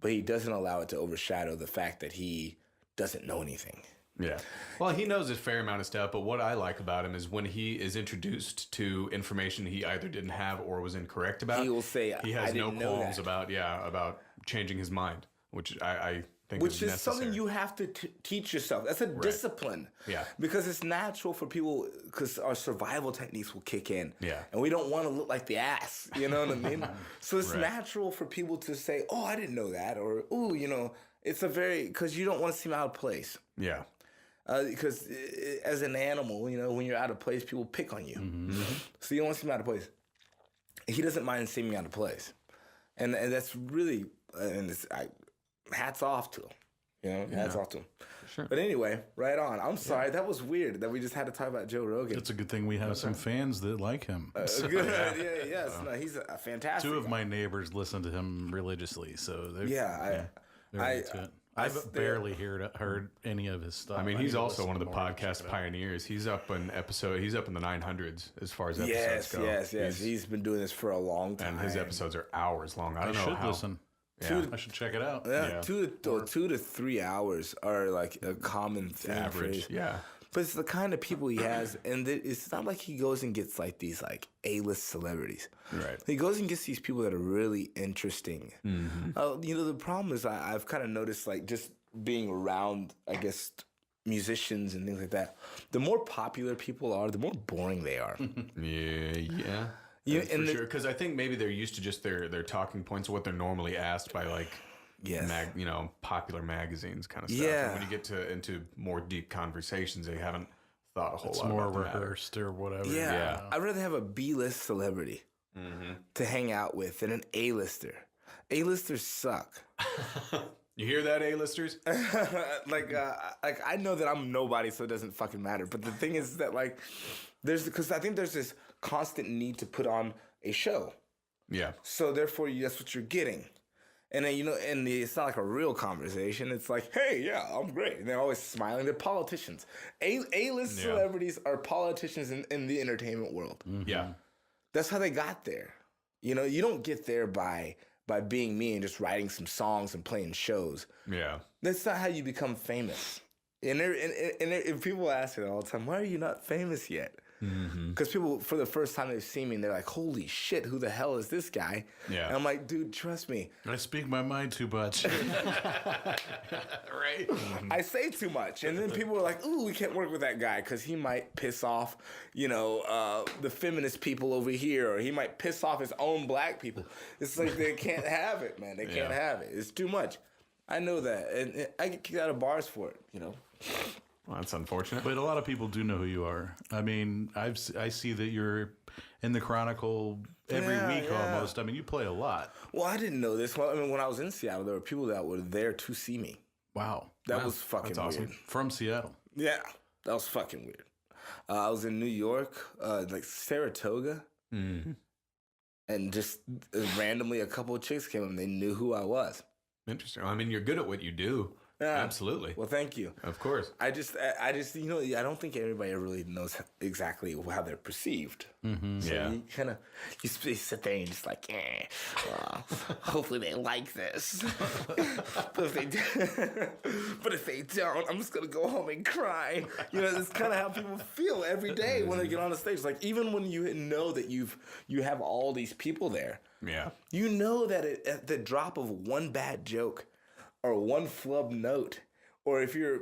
but he doesn't allow it to overshadow the fact that he doesn't know anything. Yeah. Well, he knows a fair amount of stuff, but what I like about him is when he is introduced to information he either didn't have or was incorrect about, He will say, he has "I no didn't know qualms that." about changing his mind, which I think Which is necessary. something you have to teach yourself. That's a discipline. Yeah. Because it's natural for people, because our survival techniques will kick in. Yeah. And we don't want to look like the ass. You know what I mean? So it's natural for people to say, oh, I didn't know that. Or, ooh, you know, because you don't want to seem out of place. Yeah. Because as an animal, you know, when you're out of place, people pick on you. So you don't want to seem out of place. He doesn't mind seeming out of place. And that's really, hats off to him. You know, hats off to him. Sure. But anyway, right on. I'm sorry. That was weird that we just had to talk about Joe Rogan. It's a good thing we have some fans that like him. Good. Yes. No, he's a fantastic. Two of my neighbors listen to him religiously, so they're Yeah. they're into it. I've barely heard any of his stuff. I mean, need he's to also listen one of the more and check podcast it out. pioneers. He's up in the 900s as far as episodes go. Yes. He's been doing this for a long time. And his episodes are hours long. I don't know should how. listen. Yeah. I should check it out. Yeah, 2 to 3 hours are like a common thing. Average. Yeah. But it's the kind of people he has, and it's not like he goes and gets like these like A-list celebrities. Right. He goes and gets these people that are really interesting. You know, the problem is I've kind of noticed, like, just being around, I guess, musicians and things like that. The more popular people are, the more boring they are. Yeah. You- That's and for the- sure. Because I think maybe they're used to just their talking points, what they're normally asked by, like, Yes. popular magazines kind of stuff. Yeah. And when you get into more deep conversations, they haven't thought a whole It's lot more about the matter. rehearsed or whatever. Yeah. I'd rather have a B-list celebrity to hang out with than an A-lister. A-listers suck. You hear that, A-listers? like I know that I'm nobody, so it doesn't fucking matter. But the thing is that, like, because I think there's this constant need to put on a show. Yeah. So therefore, that's what you're getting. And then, you know, and it's not like a real conversation. It's like, hey, yeah, I'm great. And they're always smiling. They're politicians. A-list celebrities are politicians in the entertainment world. Yeah. That's how they got there. You know, you don't get there by being me and just writing some songs and playing shows. Yeah. That's not how you become famous. And people ask it all the time, why are you not famous yet? Because people, for the first time they've seen me, and they're like, holy shit, who the hell is this guy? Yeah. And I'm like, dude, trust me. I speak my mind too much. Right? I say too much. And then people are like, ooh, we can't work with that guy because he might piss off, you know, the feminist people over here, or he might piss off his own black people. It's like they can't have it, man. They can't have it. It's too much. I know that. And I get kicked out of bars for it, you know. Well, that's unfortunate. But a lot of people do know who you are. I mean, I see that you're in the Chronicle every week almost. I mean, you play a lot. Well, I didn't know this. Well, I mean, when I was in Seattle, there were people that were there to see me. Wow. That was fucking That's awesome. weird. From Seattle. Yeah, that was fucking weird. I was in New York, like Saratoga. And just randomly, a couple of chicks came up and they knew who I was. Interesting. I mean, you're good at what you do. Yeah. Absolutely. Well, thank you. Of course. I just, I don't think everybody really knows exactly how they're perceived. Mm-hmm. So Yeah. you kind of, you sit there and just like, hopefully they like this. but if they don't, I'm just gonna go home and cry. You know, that's kind of how people feel every day when they get on the stage. Like even when you know that you have all these people there. Yeah. You know that at the drop of one bad joke or one flub note, or if you're,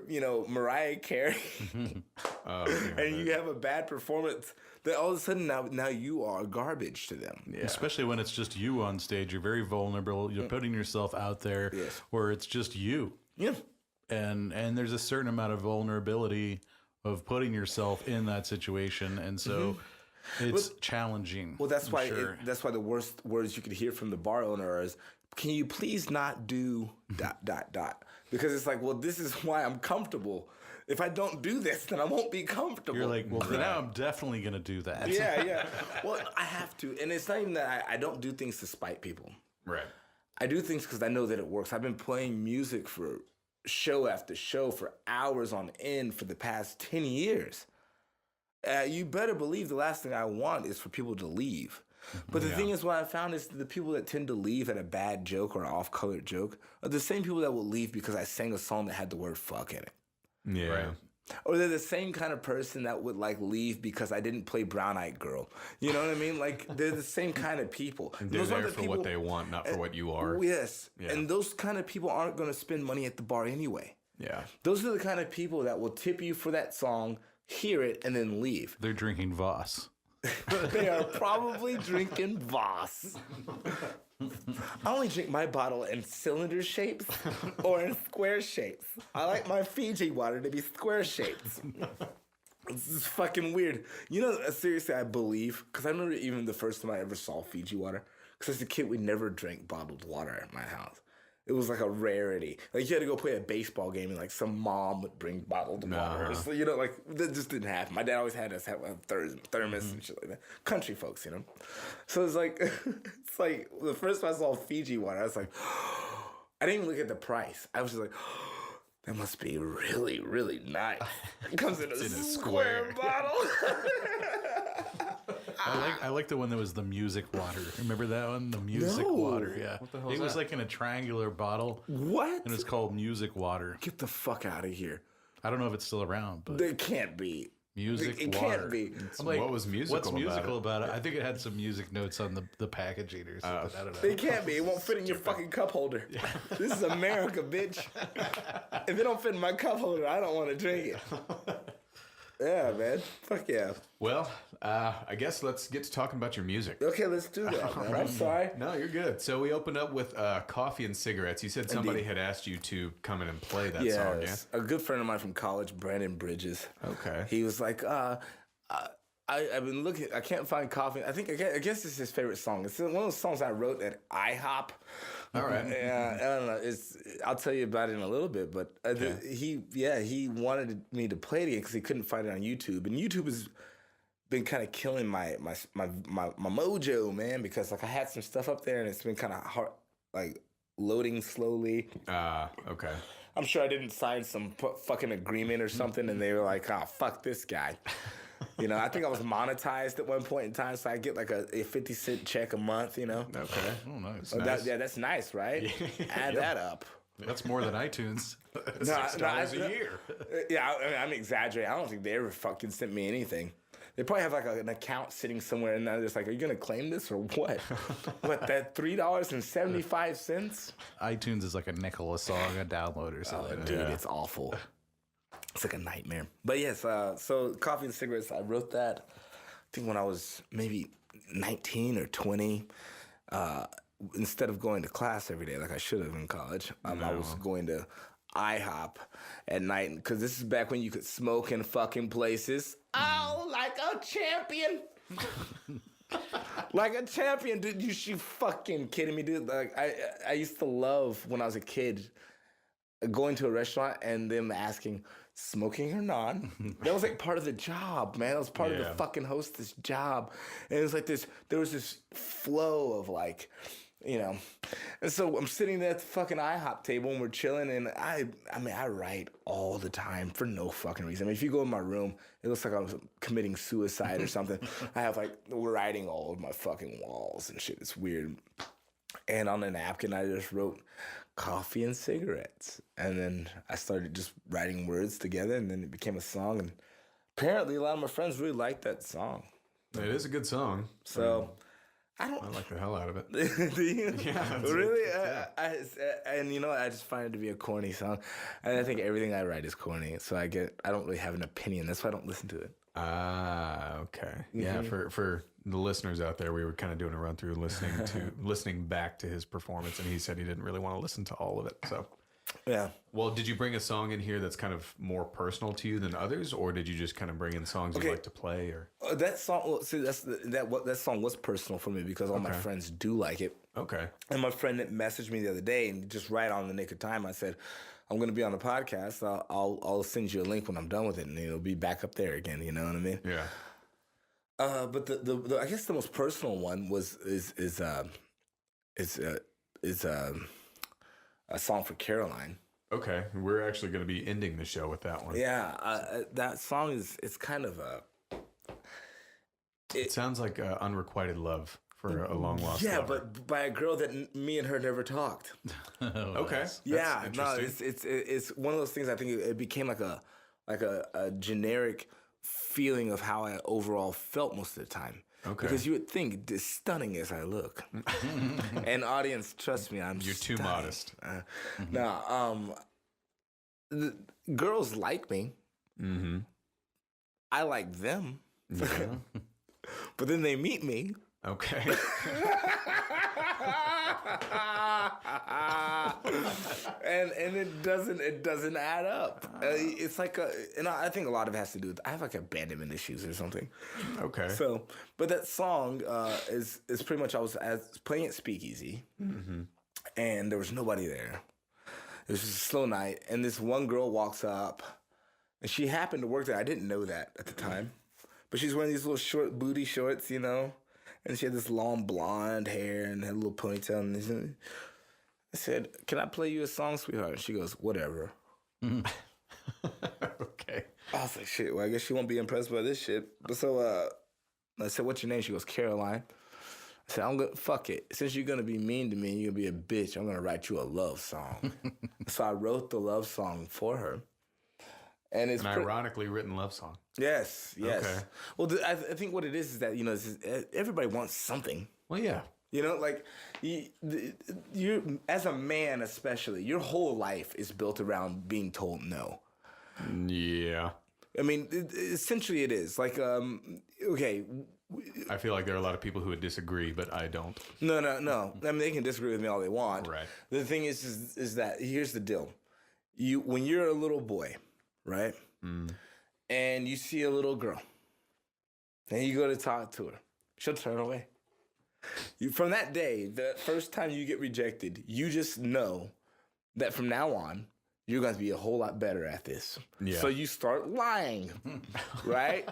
Mariah Carey and you have a bad performance, that all of a sudden now you are garbage to them. Yeah. Especially when it's just you on stage. You're very vulnerable. You're putting yourself out there where it's just you. Yeah. And there's a certain amount of vulnerability of putting yourself in that situation. And so it's challenging. Well, that's I'm why sure. that's why the worst words you could hear from the bar owner is, "Can you please not do ... Because it's like, well, this is why I'm comfortable. If I don't do this, then I won't be comfortable. You're like, well, now I'm definitely going to do that. Yeah. Well, I have to. And it's not even that I don't do things to spite people. Right. I do things because I know that it works. I've been playing music for show after show for hours on end for the past 10 years. You better believe the last thing I want is for people to leave. But the thing is, what I found is the people that tend to leave at a bad joke or an off-colored joke are the same people that will leave because I sang a song that had the word fuck in it. Yeah. Right. Or they're the same kind of person that would leave because I didn't play Brown Eyed Girl. You know what I mean? Like they're the same kind of people. They're Those are there the for people, what they want, not for what you are. Yes. Yeah. And those kind of people aren't going to spend money at the bar anyway. Yeah. Those are the kind of people that will tip you for that song, hear it, and then leave. They're drinking Voss. They are probably drinking Voss. I only drink my bottle in cylinder shapes or in square shapes. I like my Fiji water to be square shapes. This is fucking weird. Seriously, I believe, because I remember even the first time I ever saw Fiji water, because as a kid, we never drank bottled water at my house. It was like a rarity. Like you had to go play a baseball game and some mom would bring bottled water. So, that just didn't happen. My dad always had us have a thermos and shit like that. Country folks, So it's like, the first time I saw Fiji water, I was like, I didn't even look at the price. I was just like, that must be really, really nice. It comes in a square bottle. I like the one that was the music water. Remember that one? The music No. water, yeah. What the hell It is was that? like in a triangular bottle, What? and it's called music water. Get the fuck out of here. I don't know if it's still around, but There can't be. music It water. can't be. I'm like, What was musical What's about musical it? about it? I think it had some music notes on the packaging or something. I don't know. It can't be. It won't fit in your fucking cup holder. This is America, bitch. If it don't fit in my cup holder, I don't want to drink it. Yeah, man. Fuck yeah. Well, I guess let's get to talking about your music. Okay, let's do that, man. I'm sorry. No, you're good. So we opened up with Coffee and Cigarettes. You said somebody had asked you to come in and play that song, yeah? Yes. A good friend of mine from college, Brandon Bridges. Okay. He was like, I've been looking. I can't find Coffee. I guess it's his favorite song. It's one of those songs I wrote at IHOP. All right. Yeah, I don't know. I'll tell you about it in a little bit. But he wanted me to play it again because he couldn't find it on YouTube. And YouTube has been kind of killing my mojo, man. Because I had some stuff up there and it's been kind of hard, loading slowly. Okay. I'm sure I didn't sign some fucking agreement or something, and they were like, "Oh, fuck this guy." I think I was monetized at one point in time, so I get a 50-cent check a month. Okay. Oh, nice. Nice. Yeah, that's nice, right? Add that up. That's more than iTunes. $6 a year. Yeah, I'm exaggerating. I don't think they ever fucking sent me anything. They probably have an account sitting somewhere, and they're just like, "Are you gonna claim this or what?" What, that $3.75? iTunes is like a nickel a song, a download or something. Dude, it's awful. It's like a nightmare. But yes, so Coffee and Cigarettes, I wrote that, I think when I was maybe 19 or 20. Instead of going to class every day like I should have in college, I was going to IHOP at night, because this is back when you could smoke in fucking places. Oh, like a champion. Like a champion, dude. You fucking kidding me, dude? I used to love, when I was a kid, going to a restaurant and them asking, smoking or non. That was like part of the job, man. That was part of the fucking hostess job. And it was like there was this flow of like, you know. And so I'm sitting there at the fucking IHOP table and we're chilling, and I mean, I write all the time for no fucking reason. I mean, if you go in my room, it looks like I was committing suicide or something. I have like writing all over my fucking walls and shit. It's weird. And on a napkin, I just wrote coffee and cigarettes. And then I started just writing words together, and then it became a song. And apparently a lot of my friends really liked that song. It is a good song. So I like the hell out of it. Do you? Yeah. Really? And you know, I just find it to be a corny song. And I think everything I write is corny. So I don't really have an opinion. That's why I don't listen to it. Ah, okay. Yeah, for the listeners out there, we were kind of doing a run through listening back to his performance, and he said he didn't really want to listen to all of it. So yeah. Well, did you bring a song in here that's kind of more personal to you than others, or did you just kind of bring in songs you like to play? Or that song, well, see, that song was personal for me because all my friends do like it. Okay. And my friend that messaged me the other day, and just right on the nick of time, I said, I'm going to be on the podcast. I'll send you a link when I'm done with it, and it'll be back up there again. You know what I mean? Yeah. But the I guess the most personal one is a song for Caroline. Okay, we're actually going to be ending the show with that one. Yeah, that song it's kind of It sounds like unrequited love for a long lost lover. but by a girl that me and her never talked. Okay. Yeah, no, interesting. it's one of those things. I think it became like a generic feeling of how I overall felt most of the time. Okay. Because you would think, as stunning as I look, and audience, trust me, You're too stunning. modest. The girls like me. Mm-hmm. I like them. Yeah. But then they meet me. Okay. and it doesn't add up. It's like I think a lot of it has to do with I have like abandonment issues or something. Okay. So, but that song is pretty much I was playing at Speakeasy, and there was nobody there. It was just a slow night, and this one girl walks up, and she happened to work there. I didn't know that at the time, but she's wearing these little short booty shorts, you know. And she had this long blonde hair and had a little ponytail. And I said, "Can I play you a song, sweetheart?" And she goes, "Whatever." Okay. I was like, "Shit, well, I guess she won't be impressed by this shit." But so I said, "What's your name?" She goes, "Caroline." I said, "I'm gonna fuck it. Since you're gonna be mean to me and you're gonna be a bitch, I'm gonna write you a love song." So I wrote the love song for her. And it's an ironically written love song. Yes. Okay. Well, I think what it is that, you know, everybody wants something. Well, yeah. You know, like, you as a man especially, your whole life is built around being told no. Yeah. I mean, essentially it is. Like, okay. I feel like there are a lot of people who would disagree, but I don't. No. I mean, they can disagree with me all they want. Right. The thing is that, here's the deal. When you're a little boy, right? And you see a little girl, and you go to talk to her, she'll turn away. From that day, the first time you get rejected, you just know that from now on, you're going to be a whole lot better at this. Yeah. So you start lying, right?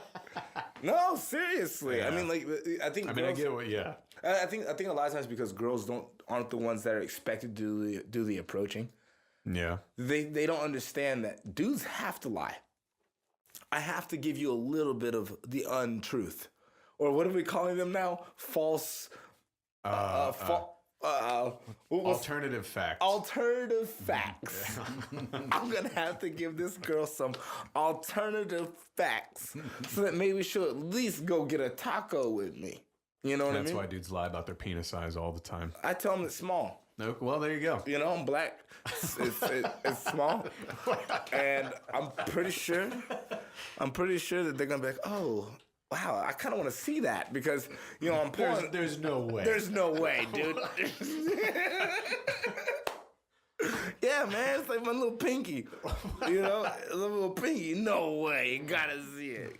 No, seriously. Yeah. I mean, like, I think I girls, get what, yeah. I think a lot of times because girls aren't the ones that are expected to do the approaching. Yeah. They don't understand that dudes have to lie. I have to give you a little bit of the untruth. Or what are we calling them now? False. Alternative facts. Alternative facts. I'm going to have to give this girl some alternative facts so that maybe she'll at least go get a taco with me. You know what I mean? That's why dudes lie about their penis size all the time. I tell them it's small. No, well, there you go. You know, I'm black. It's small. And I'm pretty sure that they're going to be like, oh, wow, I kind of want to see that because, you know, I'm porn. There's no way. There's no way, dude. Yeah, man, it's like my little pinky. You know, a little pinky. No way. Gotta see it.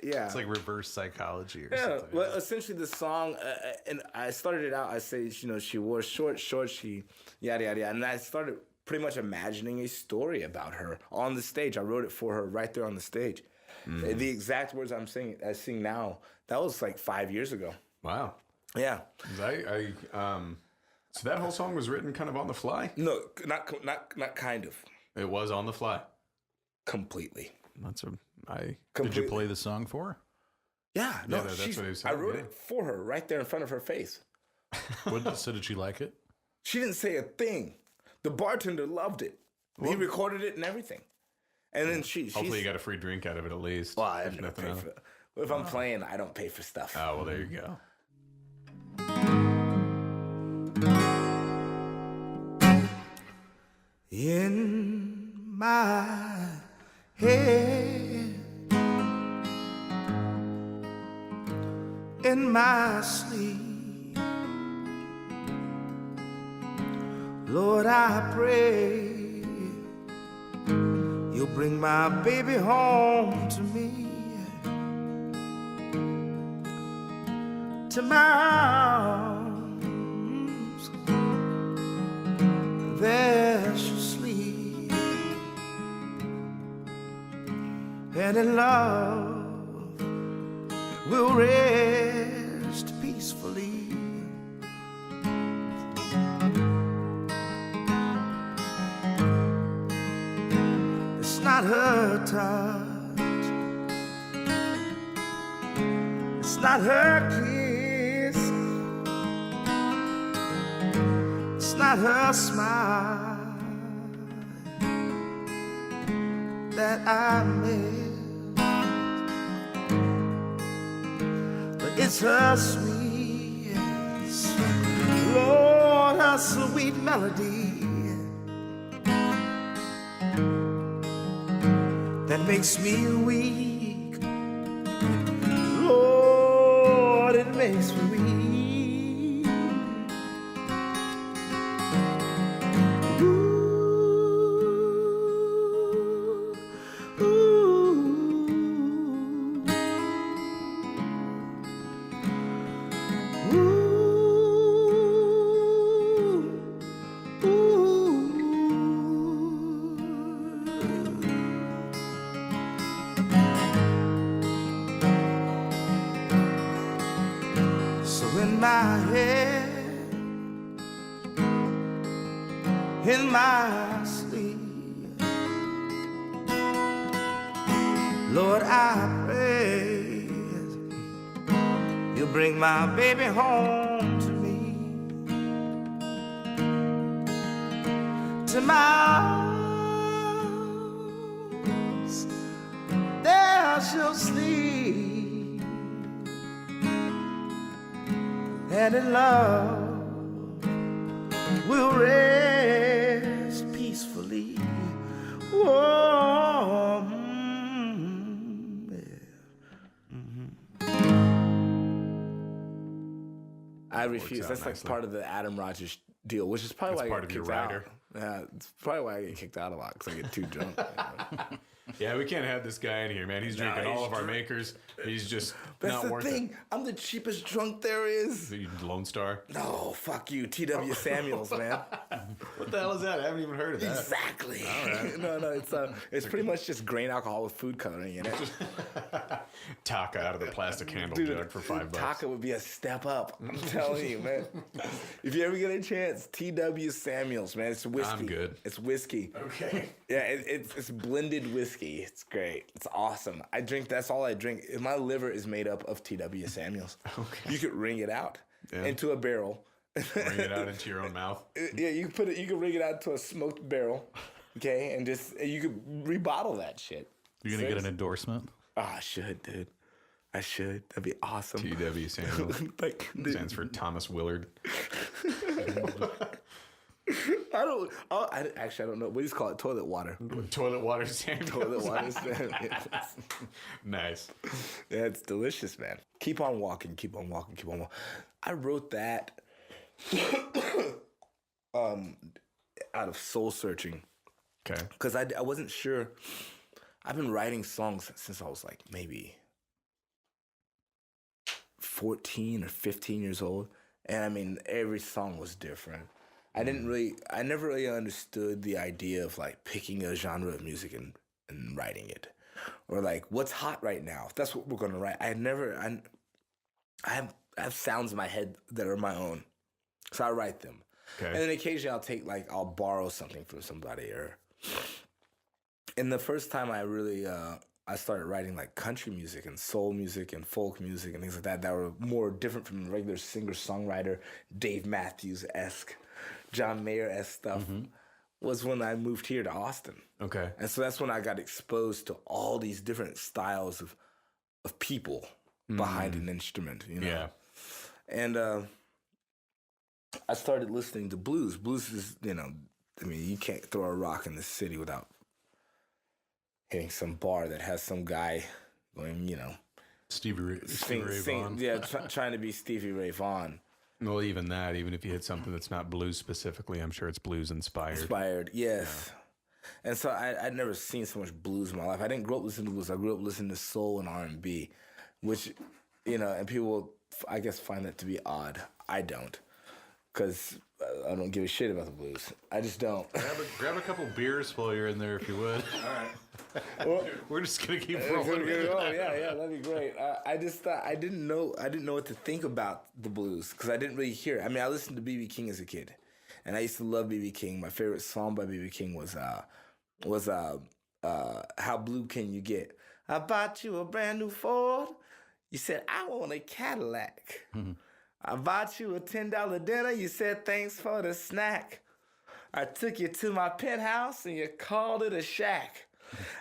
Yeah. It's like reverse psychology or yeah, something. well, essentially the song, and I started it out, I say, you know, she wore short shorts, she yada, yada, yada. And I started pretty much imagining a story about her on the stage. I wrote it for her right there on the stage. The exact words I sing now, that was like 5 years ago. Wow. Yeah. So that whole song was written kind of on the fly? No, not kind of. It was on the fly. Completely. Did you play the song for her? Yeah, no, that's what he was I saying, wrote yeah. it for her right there in front of her face. So did she like it? She didn't say a thing. The bartender loved it. He recorded it and everything. And then Hopefully you got a free drink out of it at least. Well, I if never nothing pay else. for it. If I'm playing, I don't pay for stuff. Oh, well, there you go. In my head, in my sleep, Lord, I pray you'll bring my baby home to me, to my arms. There she'll sleep, and in love we'll rest peacefully. It's not her touch, it's not her kiss, it's not her smile that I miss, but it's her sweet, Lord, her sweet melody that makes me weak. Lord, it makes me weak. Ooh, ooh, so in my head, in my sleep, Lord, I pray you bring my baby home to me, to my arms. There she'll sleep, and in love we'll rest peacefully. Whoa, I refuse. out That's like nicely. part of the Adam Rodgers deal, which is probably That's why I part get of your kicked out. rider. Yeah, it's probably why I get kicked out a lot because I get too drunk. Yeah, we can't have this guy in here, man. He's drinking all of our makers. He's just That's not the worth thing. I'm the cheapest drunk there is. it. You Lone Star. No, fuck you, T.W. Samuels, man. What the hell is that? I haven't even heard of that. Exactly. No, it's pretty much just grain alcohol with food coloring in it. Taka out of the plastic handle jug for $5. Taka would be a step up. I'm telling you, man. If you ever get a chance, T.W. Samuels, man. It's whiskey. I'm good. It's whiskey. Okay. Yeah, it's blended whiskey. It's great. It's awesome. I drink. That's all I drink. My liver is made up of T.W. Samuels. Okay. You could wring it out Yeah. into a barrel. Bring it out into your own mouth. Yeah, you can put it. You can wring it out to a smoked barrel. Okay, and just you could rebottle that shit. You're gonna get an endorsement. Oh, I should, dude. I should. That'd be awesome. T.W. Samuels. Like, dude, Stands for Thomas Willard. I don't. Actually, I don't know. We just call it toilet water. Toilet water Samuels. Toilet water. Samuels. Nice. Yeah, it's delicious, man. Keep on walking. Keep on walking. Keep on walking. I wrote that out of soul searching Okay. because I wasn't sure. I've been writing songs since I was like maybe 14 or 15 years old, and I mean every song was different. I never really understood the idea of like picking a genre of music and writing it, or like what's hot right now. That's what we're gonna write. I have sounds in my head that are my own, so I write them. Okay. And then occasionally I'll borrow something from somebody. And the first time I really I started writing like country music and soul music and folk music and things like that were more different from regular singer-songwriter, Dave Matthews-esque, John Mayer-esque stuff, was when I moved here to Austin. Okay. And so that's when I got exposed to all these different styles of people behind an instrument, you know? Yeah. And I started listening to blues. Blues is, you know, I mean, you can't throw a rock in the city without hitting some bar that has some guy going, you know, Stevie Ray Vaughan. Yeah, trying to be Stevie Ray Vaughan. Well, even if you hit something that's not blues specifically, I'm sure it's blues inspired. Yes. Yeah. And so I'd never seen so much blues in my life. I didn't grow up listening to blues. I grew up listening to soul and R&B, which, you know, and people, I guess, find that to be odd. I don't, because I don't give a shit about the blues. I just don't. Grab a couple beers while you're in there, if you would. All right. Well, we're just gonna keep rolling. Yeah, that'd be great. I just thought I didn't know what to think about the blues because I didn't really hear it. I mean, I listened to B.B. King as a kid, and I used to love B.B. King. My favorite song by B.B. King was "How Blue Can You Get?" I bought you a brand new Ford. You said I want a Cadillac. I bought you a $10 dinner. You said thanks for the snack. I took you to my penthouse and you called it a shack.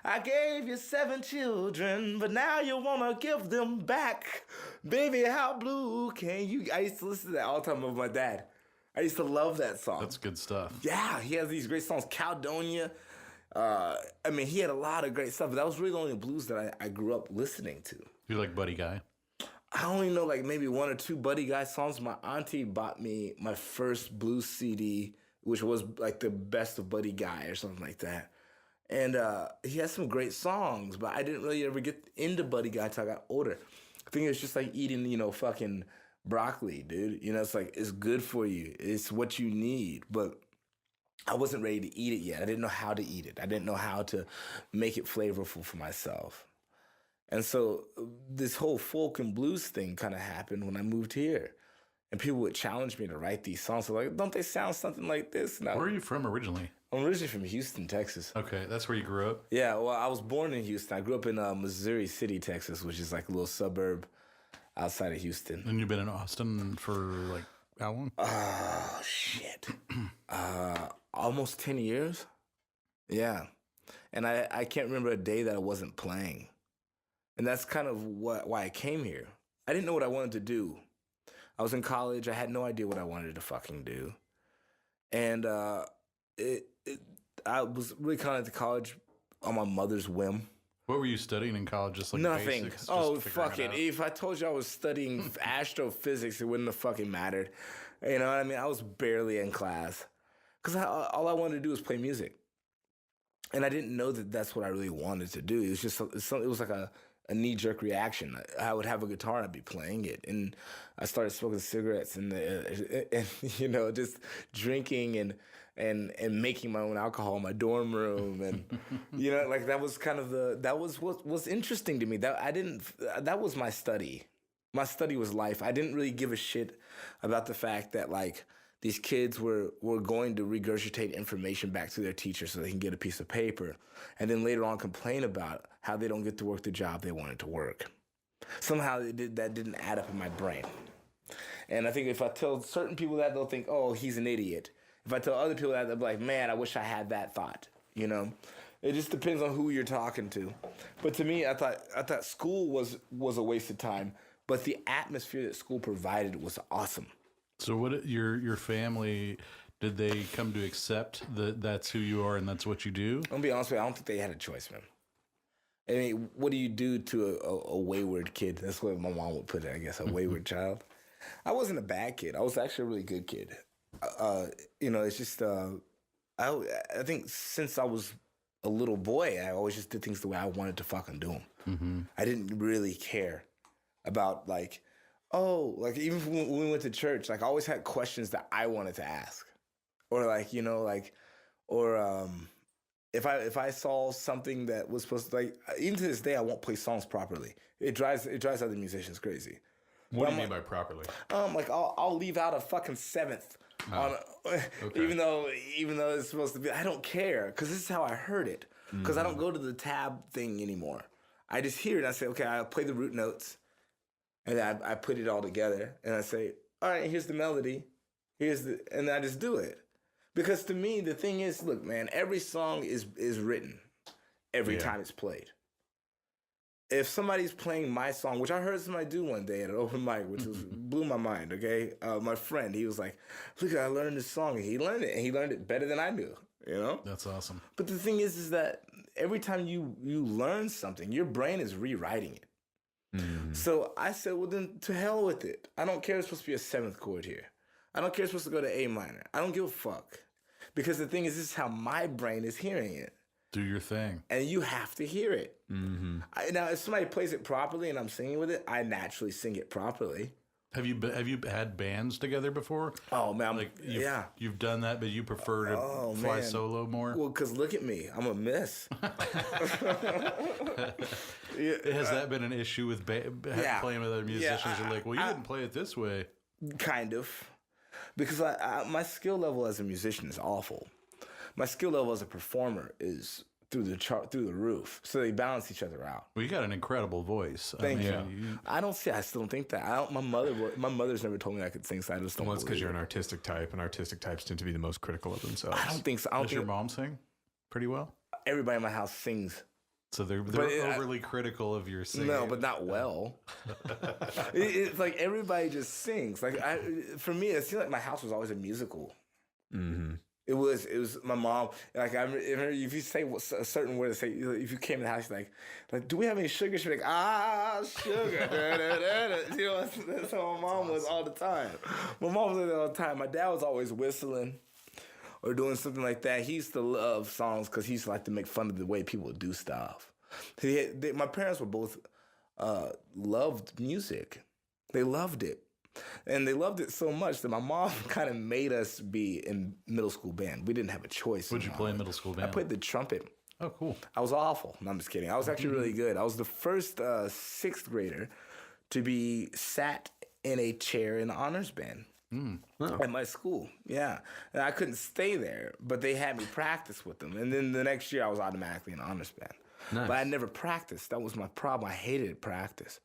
I gave you 7 children, but now you want to give them back. Baby, how blue can you... I used to listen to that all the time with my dad. I used to love that song. That's good stuff. Yeah, he has these great songs. Caledonia. I mean, he had a lot of great stuff, but that was really the only blues that I grew up listening to. You like Buddy Guy? I only know like maybe 1 or 2 Buddy Guy songs. My auntie bought me my first blues CD, which was like the best of Buddy Guy or something like that. And he has some great songs, but I didn't really ever get into Buddy Guy until I got older. I think it's just like eating, you know, fucking broccoli, dude. You know, it's like, it's good for you. It's what you need. But I wasn't ready to eat it yet. I didn't know how to eat it. I didn't know how to make it flavorful for myself. And so this whole folk and blues thing kind of happened when I moved here. And people would challenge me to write these songs. So like, don't they sound something like this? Where are you from originally? I'm originally from Houston, Texas. Okay, that's where you grew up? Yeah, well, I was born in Houston. I grew up in Missouri City, Texas, which is like a little suburb outside of Houston. And you've been in Austin for like how long? Oh, shit. Almost 10 years. Yeah. And I can't remember a day that I wasn't playing. And that's kind of why I came here. I didn't know what I wanted to do. I was in college. I had no idea what I wanted to fucking do. And I was really kind of at college on my mother's whim. What were you studying in college? Just like nothing. Basics, just Oh, figuring fuck it it. out? If I told you I was studying astrophysics, it wouldn't have fucking mattered. You know what I mean? I was barely in class. Because all I wanted to do was play music. And I didn't know that that's what I really wanted to do. It was just it was like a knee-jerk reaction. I would have a guitar and I'd be playing it. And I started smoking cigarettes and you know, just drinking and making my own alcohol in my dorm room. And, you know, like that was kind of that was what was interesting to me. That was my study. My study was life. I didn't really give a shit about the fact that, like, these kids were going to regurgitate information back to their teacher so they can get a piece of paper and then later on complain about how they don't get to work the job they wanted to work. Somehow that didn't add up in my brain. And I think if I tell certain people that, they'll think, oh, he's an idiot. If I tell other people that, they'll be like, man, I wish I had that thought, you know? It just depends on who you're talking to. But to me, I thought school was a waste of time, but the atmosphere that school provided was awesome. So what your family, did they come to accept that that's who you are and that's what you do? I'm gonna be honest with you, I don't think they had a choice, man. I mean, what do you do to a wayward kid? That's what my mom would put it, I guess, a wayward child. I wasn't a bad kid. I was actually a really good kid. You know, it's just, I think since I was a little boy, I always just did things the way I wanted to fucking do them. Mm-hmm. I didn't really care about, like, oh, like even when we went to church, like I always had questions that I wanted to ask. or like or if I saw something that was supposed to, like, even to this day I won't play songs properly. It drives other musicians crazy. What do you mean by properly? Like I'll leave out a fucking seventh on, okay. even though it's supposed to be. I don't care because this is how I heard it. Because I don't go to the tab thing anymore. I just hear it and I say, okay, I'll play the root notes, and I put it all together and I say, all right, here's the melody, and I just do it. Because to me, the thing is, look, man, every song is written every time it's played. If somebody's playing my song, which I heard somebody do one day at an open mic, which blew my mind, okay? My friend, he was like, look, I learned this song. And he learned it, and he learned it better than I knew, you know? That's awesome. But the thing is that every time you learn something, your brain is rewriting it. Mm-hmm. So I said, well, then to hell with it. I don't care it's supposed to be a seventh chord here. I don't care it's supposed to go to A minor. I don't give a fuck. Because the thing is, this is how my brain is hearing it. Do your thing. And you have to hear it. Mm-hmm. Now, if somebody plays it properly and I'm singing with it, I naturally sing it properly. Have you had bands together before? Oh, man. You've done that, but you prefer to fly solo more? Well, because look at me. I'm a miss. Has that been an issue with playing with other musicians? You're like, well, you didn't play it this way. Kind of. Because my skill level as a musician is awful. My skill level as a performer is through the roof. So they balance each other out. Well, you got an incredible voice. Thank you. I still don't think that. My mother's never told me I could sing, so I just don't. Well, it's because you're an artistic type, and artistic types tend to be the most critical of themselves. I don't think so. Does your mom sing pretty well? Everybody in my house sings. So they're overly critical of your singing. No, but not well. It's like everybody just sings. Like for me, it seemed like my house was always a musical. Mm-hmm. It was my mom. Like I remember, if you say a certain word, say if you came in the house, like do we have any sugar? She'd be like, sugar. You know, that's how my mom was all the time. My mom was all the time. My dad was always whistling or doing something like that. He used to love songs because he used to like to make fun of the way people would do stuff. My parents were both loved music. They loved it. And they loved it so much that my mom kind of made us be in middle school band. We didn't have a choice. What'd you play in middle school band? I played the trumpet. Oh, cool. I was awful. No, I'm just kidding. I was actually really good. I was the first sixth grader to be sat in a chair in the honors band at my school. Yeah. And I couldn't stay there, but they had me practice with them. And then the next year I was automatically in the honors band. Nice. But I never practiced. That was my problem. I hated practice.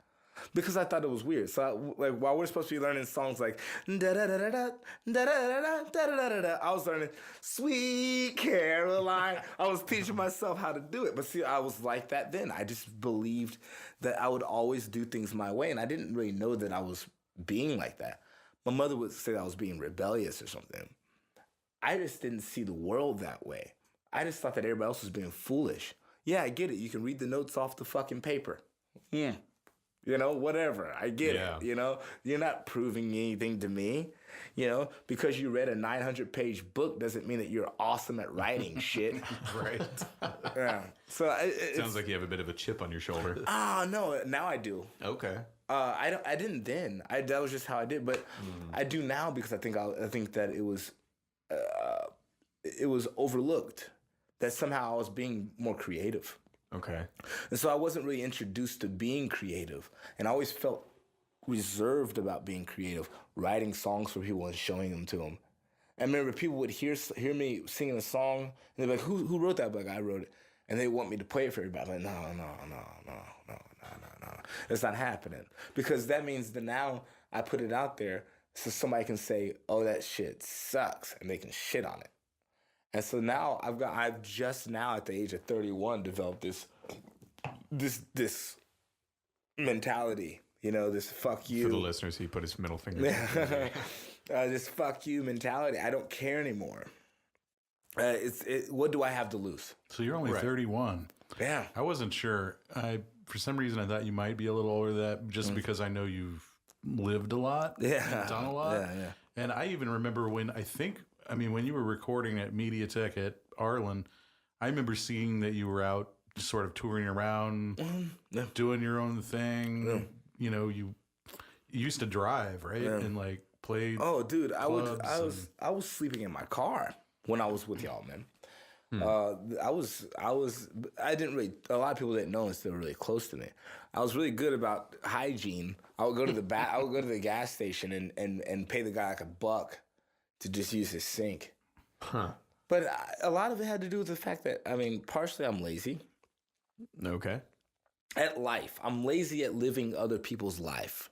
Because I thought it was weird. So, while we're supposed to be learning songs like da-da-da-da-da, da-da-da-da, da-da-da-da, I was learning Sweet Caroline. I was teaching myself how to do it. But see, I was like that then. I just believed that I would always do things my way. And I didn't really know that I was being like that. My mother would say that I was being rebellious or something. I just didn't see the world that way. I just thought that everybody else was being foolish. Yeah, I get it. You can read the notes off the fucking paper. Yeah. You know, whatever. I get it. You know, you're not proving anything to me. You know, because you read a 900-page book doesn't mean that you're awesome at writing shit. Right. Yeah. So it sounds like you have a bit of a chip on your shoulder. No. Now I do. Okay. I didn't then. That was just how I did. But I do now because I think that it was overlooked. That somehow I was being more creative. Okay. And so I wasn't really introduced to being creative. And I always felt reserved about being creative, writing songs for people and showing them to them. And I remember people would hear me singing a song, and they'd be like, who wrote that? Like, I wrote it. And they want me to play it for everybody. I'm like, no. It's not happening. Because that means that now I put it out there so somebody can say, oh, that shit sucks, and they can shit on it. And so now I've just now at the age of 31 developed this mentality, you know, this fuck you. For the listeners, he put his middle finger. This fuck you mentality. I don't care anymore. What do I have to lose? So you're only 31. Yeah. I wasn't sure. For some reason, I thought you might be a little older than that just because I know you've lived a lot. Yeah. And done a lot. Yeah. And I even remember when you were recording at Mediatek at Arlen, I remember seeing that you were out sort of touring around, doing your own thing. Yeah. You know, you used to drive, right? Yeah. And like played. Oh, dude, I clubs was sleeping in my car when I was with y'all, man. I didn't really. A lot of people didn't know, and still really close to me. I was really good about hygiene. I would go to the gas station and pay the guy like $1 to just use his sink. Huh. But a lot of it had to do with the fact that, I mean, partially I'm lazy Okay. at life. I'm lazy at living other people's life.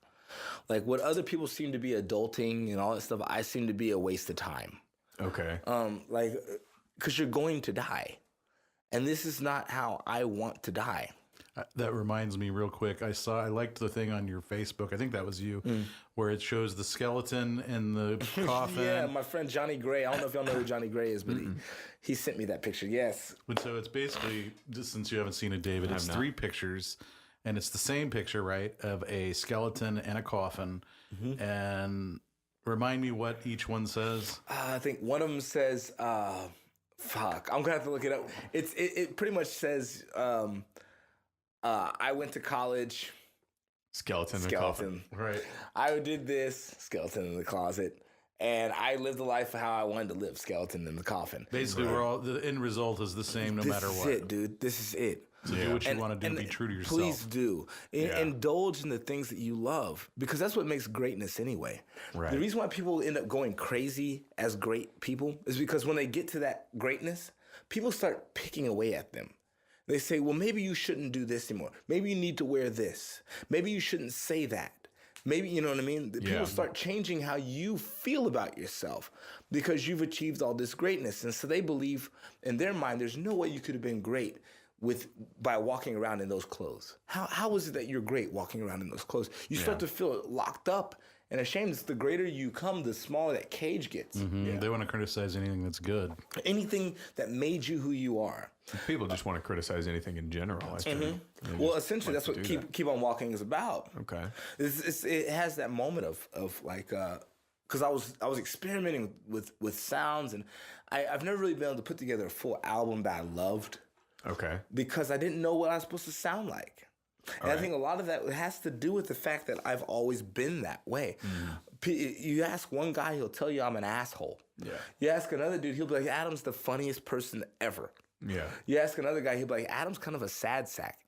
Like what other people seem to be adulting and all that stuff, I seem to be a waste of time. Okay. Because you're going to die. And this is not how I want to die. That reminds me real quick. I liked the thing on your Facebook. I think that was you, where it shows the skeleton in the coffin. Yeah, my friend Johnny Gray. I don't know if y'all know who Johnny Gray is, but he sent me that picture. Yes. And so it's basically, just since you haven't seen it, David, it's 3 pictures, and it's the same picture, right, of a skeleton and a coffin. And remind me what each one says. I think one of them says, fuck, I'm going to have to look it up. It pretty much says, I went to college. Skeleton in the coffin. Right. I did this, skeleton in the closet. And I lived the life of how I wanted to live, skeleton in the coffin. Basically, we're all, the end result is the same no matter what. This is it, dude. This is it. So do what you want to do. Be true to yourself. Please do. Indulge in the things that you love, because that's what makes greatness anyway. Right. The reason why people end up going crazy as great people is because when they get to that greatness, people start picking away at them. They say, well, maybe you shouldn't do this anymore. Maybe you need to wear this. Maybe you shouldn't say that. Maybe, you know what I mean? People start changing how you feel about yourself because you've achieved all this greatness. And so they believe in their mind, there's no way you could have been great by walking around in those clothes. How is it that you're great walking around in those clothes? You start to feel locked up and ashamed. It's the greater you come, the smaller that cage gets. They want to criticize anything that's good. Anything that made you who you are. People just want to criticize anything in general. I think. Well, essentially, that's what Keep On Walking is about. Okay. It has that moment of like, because I was experimenting with sounds, and I've never really been able to put together a full album that I loved. Okay. Because I didn't know what I was supposed to sound like. And I think a lot of that has to do with the fact that I've always been that way. You ask one guy, he'll tell you I'm an asshole. Yeah. You ask another dude, he'll be like, Adam's the funniest person ever. Yeah. You ask another guy, he'll be like, Adam's kind of a sad sack.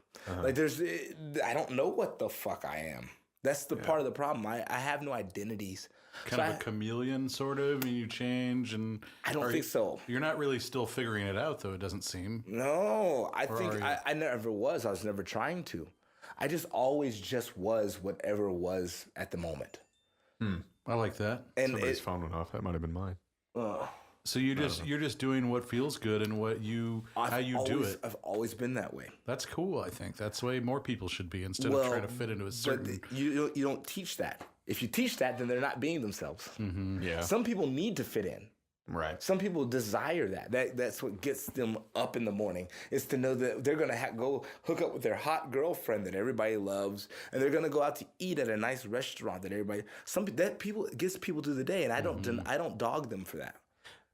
Like I don't know what the fuck I am. That's the part of the problem. I have no identities. Kind of a chameleon, sort of. I mean, you change, and I don't think so. You're not really still figuring it out, though. It doesn't seem. No, I think I never was. I was never trying to. I just always just was whatever was at the moment. I like that. And Somebody's phone went off. That might have been mine. So you're just doing what feels good and how you do it. I've always been that way. That's cool. I think that's the way more people should be, instead of trying to fit into a certain. But you don't teach that. If you teach that, then they're not being themselves. Yeah. Some people need to fit in. Right. Some people desire that. That's what gets them up in the morning, is to know that they're going to go hook up with their hot girlfriend that everybody loves, and they're going to go out to eat at a nice restaurant that everybody. It gets people through the day, and I don't dog them for that.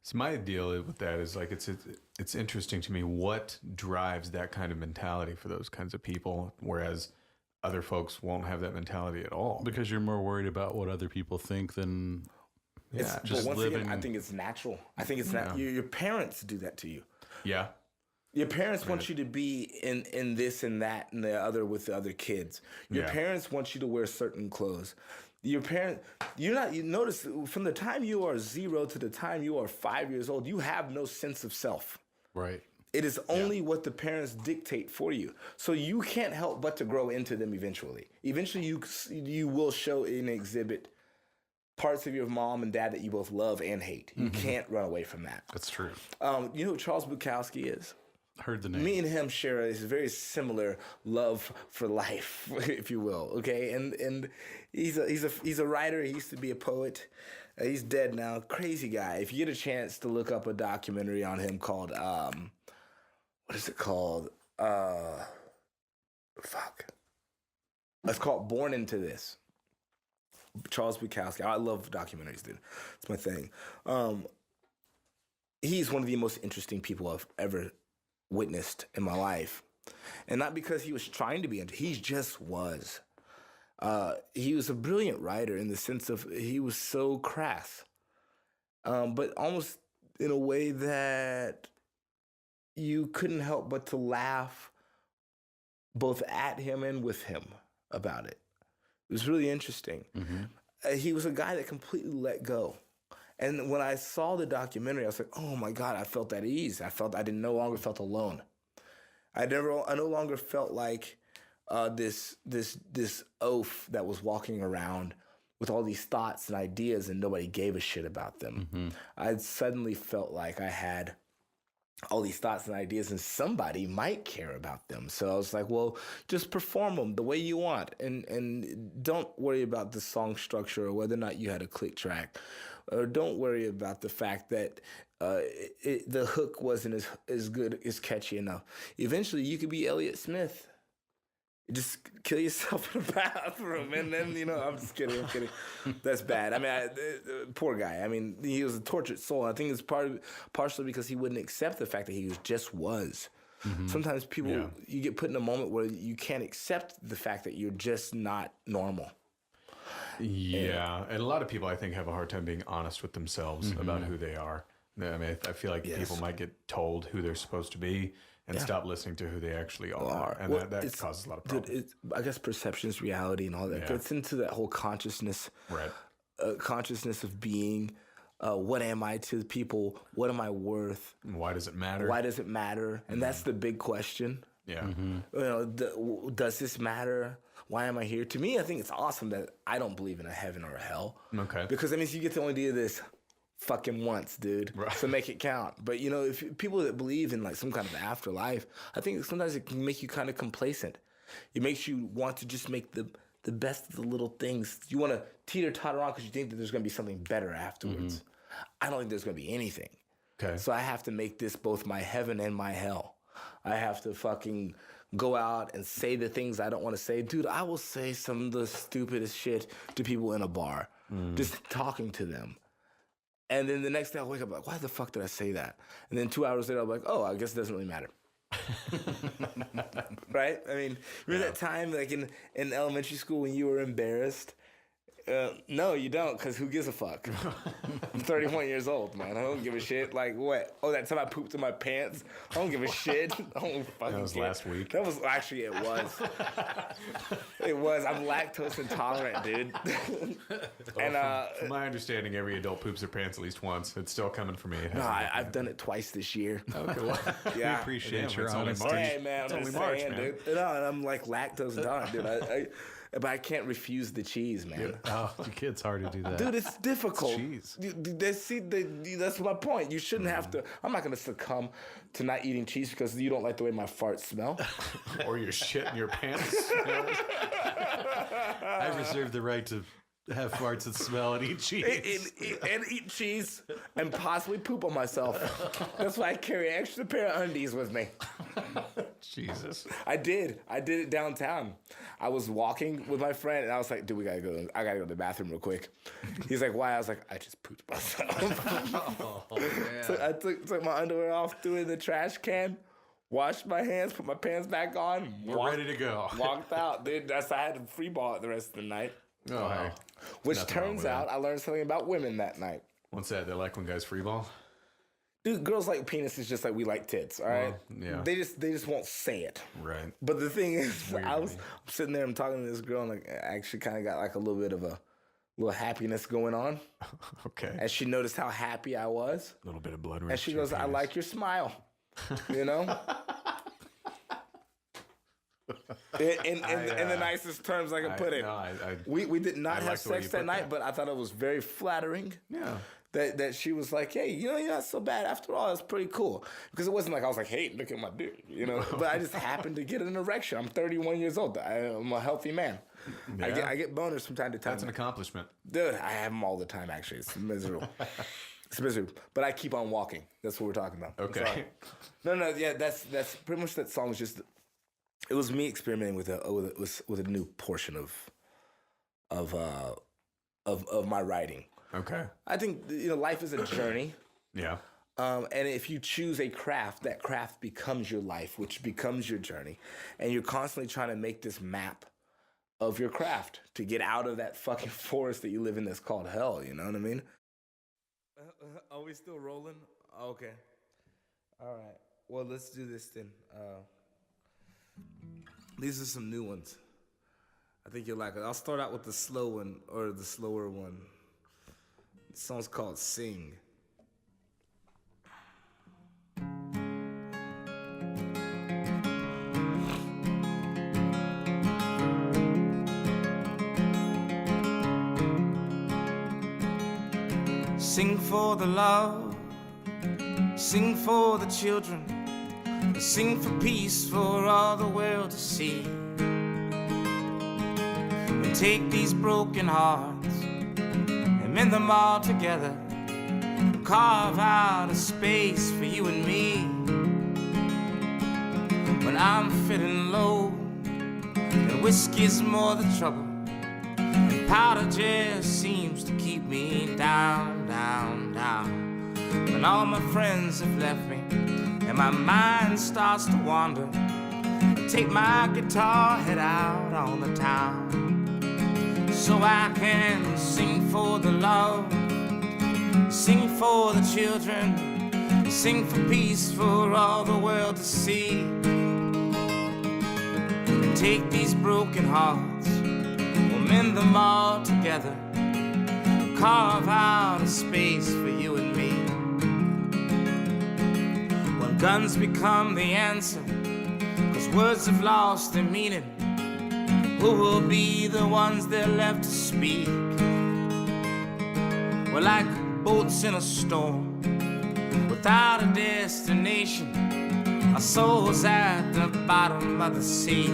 So my deal with that is like it's interesting to me what drives that kind of mentality for those kinds of people, whereas other folks won't have that mentality at all. Because you're more worried about what other people think than Just once again, I think it's natural. I think it's not. Your parents do that to you. Yeah. Your parents want you to be in this and that and the other with the other kids. Your parents want you to wear certain clothes. You notice from the time you are 0 to the time you are 5 years old, you have no sense of self. right. It is only what the parents dictate for you. So you can't help but to grow into them eventually. Eventually you will show and exhibit parts of your mom and dad that you both love and hate. You can't run away from that. That's true. You know who Charles Bukowski is? Heard the name. Me and him share a very similar love for life, if you will. Okay, and he's a writer. He used to be a poet. He's dead now. Crazy guy. If you get a chance to look up a documentary on him called what is it called? It's called Born Into This. Charles Bukowski. I love documentaries, dude. It's my thing. He's one of the most interesting people I've ever witnessed in my life. And not because he was trying to be, he just was. he was a brilliant writer in the sense of he was so crass, but almost in a way that you couldn't help but to laugh both at him and with him about it. It was really interesting. He was a guy that completely let go. And when I saw the documentary, I was like, oh my God, I felt at ease. I no longer felt alone. I no longer felt like this oaf that was walking around with all these thoughts and ideas and nobody gave a shit about them. I suddenly felt like I had all these thoughts and ideas and somebody might care about them. So I was like, well, just perform them the way you want and don't worry about the song structure or whether or not you had a click track, or don't worry about the fact that the hook wasn't as good, as catchy enough. Eventually you could be Elliott Smith. Just kill yourself in a bathroom, and then, I'm just kidding. I'm kidding. That's bad. I mean, poor guy. I mean, he was a tortured soul. I think it's partially because he wouldn't accept the fact that he was. Sometimes people, you get put in a moment where you can't accept the fact that you're just not normal. Yeah, and a lot of people, I think, have a hard time being honest with themselves about who they are. I mean, I feel like people might get told who they're supposed to be and stop listening to who they actually are. And that causes a lot of problems. I guess perception's reality and all that gets into that whole consciousness. Right. Consciousness of being, what am I to people? What am I worth? Why does it matter? Why does it matter? And that's the big question. Yeah. Does this matter? Why am I here? To me, I think it's awesome that I don't believe in a heaven or a hell. Okay. Because that means you get to only do this fucking once, dude. Right. So make it count. But if people that believe in like some kind of afterlife, I think sometimes it can make you kind of complacent. It makes you want to just make the best of the little things. You want to teeter-totter on because you think that there's going to be something better afterwards. I don't think there's going to be anything. Okay. So I have to make this both my heaven and my hell. I have to fucking go out and say the things I don't want to say. Dude, I will say some of the stupidest shit to people in a bar, just talking to them. And then the next day I'll wake up like, why the fuck did I say that? And then 2 hours later I'll be like, oh, I guess it doesn't really matter. Right? I mean, remember that time like in elementary school when you were embarrassed? No, you don't, because who gives a fuck? I'm 31 years old, man. I don't give a shit. Like, what? Oh, that time I pooped in my pants? I don't give a shit. I don't fucking That was care. last week. That was, actually, it was. It was. I'm lactose intolerant, dude. And, From my understanding, every adult poops their pants at least once. It's still coming for me. no, I've done it twice this year. Okay, well, We Yeah. appreciate Damn, your it's only honesty. March. Hey, man, I'm It's just only March, saying, man. dude. No, and I'm like lactose intolerant, dude. But I can't refuse the cheese, man. Oh, it's hard to do that. Dude, it's difficult. Cheese. That's my point. You shouldn't have to. I'm not going to succumb to not eating cheese because you don't like the way my farts smell. or your shit in your pants. I reserve the right to have farts that smell and eat cheese. and eat cheese and possibly poop on myself. That's why I carry an extra pair of undies with me. Jesus. I did it downtown. I was walking with my friend and I was like, dude, I gotta go to the bathroom real quick. He's like, why? I was like, I just pooped myself. So I took my underwear off, threw it in the trash can, washed my hands, put my pants back on, We're ready to go. walked out. Dude, I had to free ball it the rest of the night. Oh, hey. Which Nothing wrong turns with out I learned something about women that night. What's that? They like when guys free ball? Dude, girls like penises just like we like tits, all right? yeah. They just won't say it. Right. But the thing is, weird, I'm sitting there, I'm talking to this girl, and like, I actually kind of got like a little bit of a little happiness going on. Okay. And she noticed how happy I was. A little bit of blood. And she goes, I like your smile. You know? in the nicest terms I can put it. No, We did not I have like the way sex you that put night, that. but I thought it was very flattering. Yeah. That she was like, hey, you're not so bad after all. It's pretty cool. Because it wasn't like I was like, hey, look at my dick, But I just happened to get an erection. I'm 31 years old. I'm a healthy man. Yeah. I get boners from time to time. That's an accomplishment. Dude, I have them all the time, actually. It's miserable. It's miserable. But I keep on walking. That's what we're talking about. Okay. No, yeah, that's pretty much that song was just, it was me experimenting with a new portion of my writing. Okay. I think life is a journey, Yeah. and if you choose a craft, that craft becomes your life, which becomes your journey, and you're constantly trying to make this map of your craft to get out of that fucking forest that you live in that's called hell. You know what I mean? Are we still rolling? Okay. All right. Well, let's do this then. These are some new ones. I think you'll like it. I'll start out with the slow one, or the slower one. This song's called Sing. Sing for the love, sing for the children, sing for peace for all the world to see. And take these broken hearts and mend them all together, and carve out a space for you and me. When I'm feeling low and whiskey's more the trouble, and powder just seems to keep me down, down, down. When all my friends have left me and my mind starts to wander, I take my guitar, head out on the town, so I can sing for the love, sing for the children, sing for peace for all the world to see. And take these broken hearts, we'll mend them all together, carve out a space for you and me. When guns become the answer, 'cause words have lost their meaning, who will be the ones they're left to speak? We're like boats in a storm, without a destination, our souls at the bottom of the sea.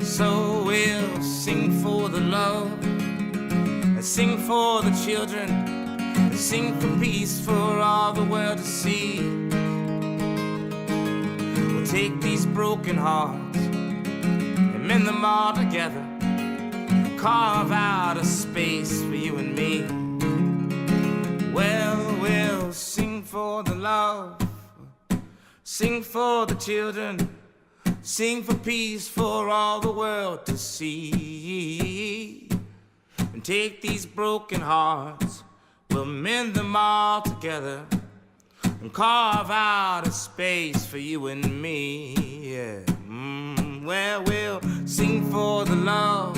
So we'll sing for the love, and sing for the children, and sing for peace for all the world to see. We'll take these broken hearts and mend them all together, carve out a space for you and me. Well, we'll sing for the love, sing for the children, sing for peace for all the world to see. And take these broken hearts, we'll mend them all together, and carve out a space for you and me. Yeah. Well, we'll sing for the love,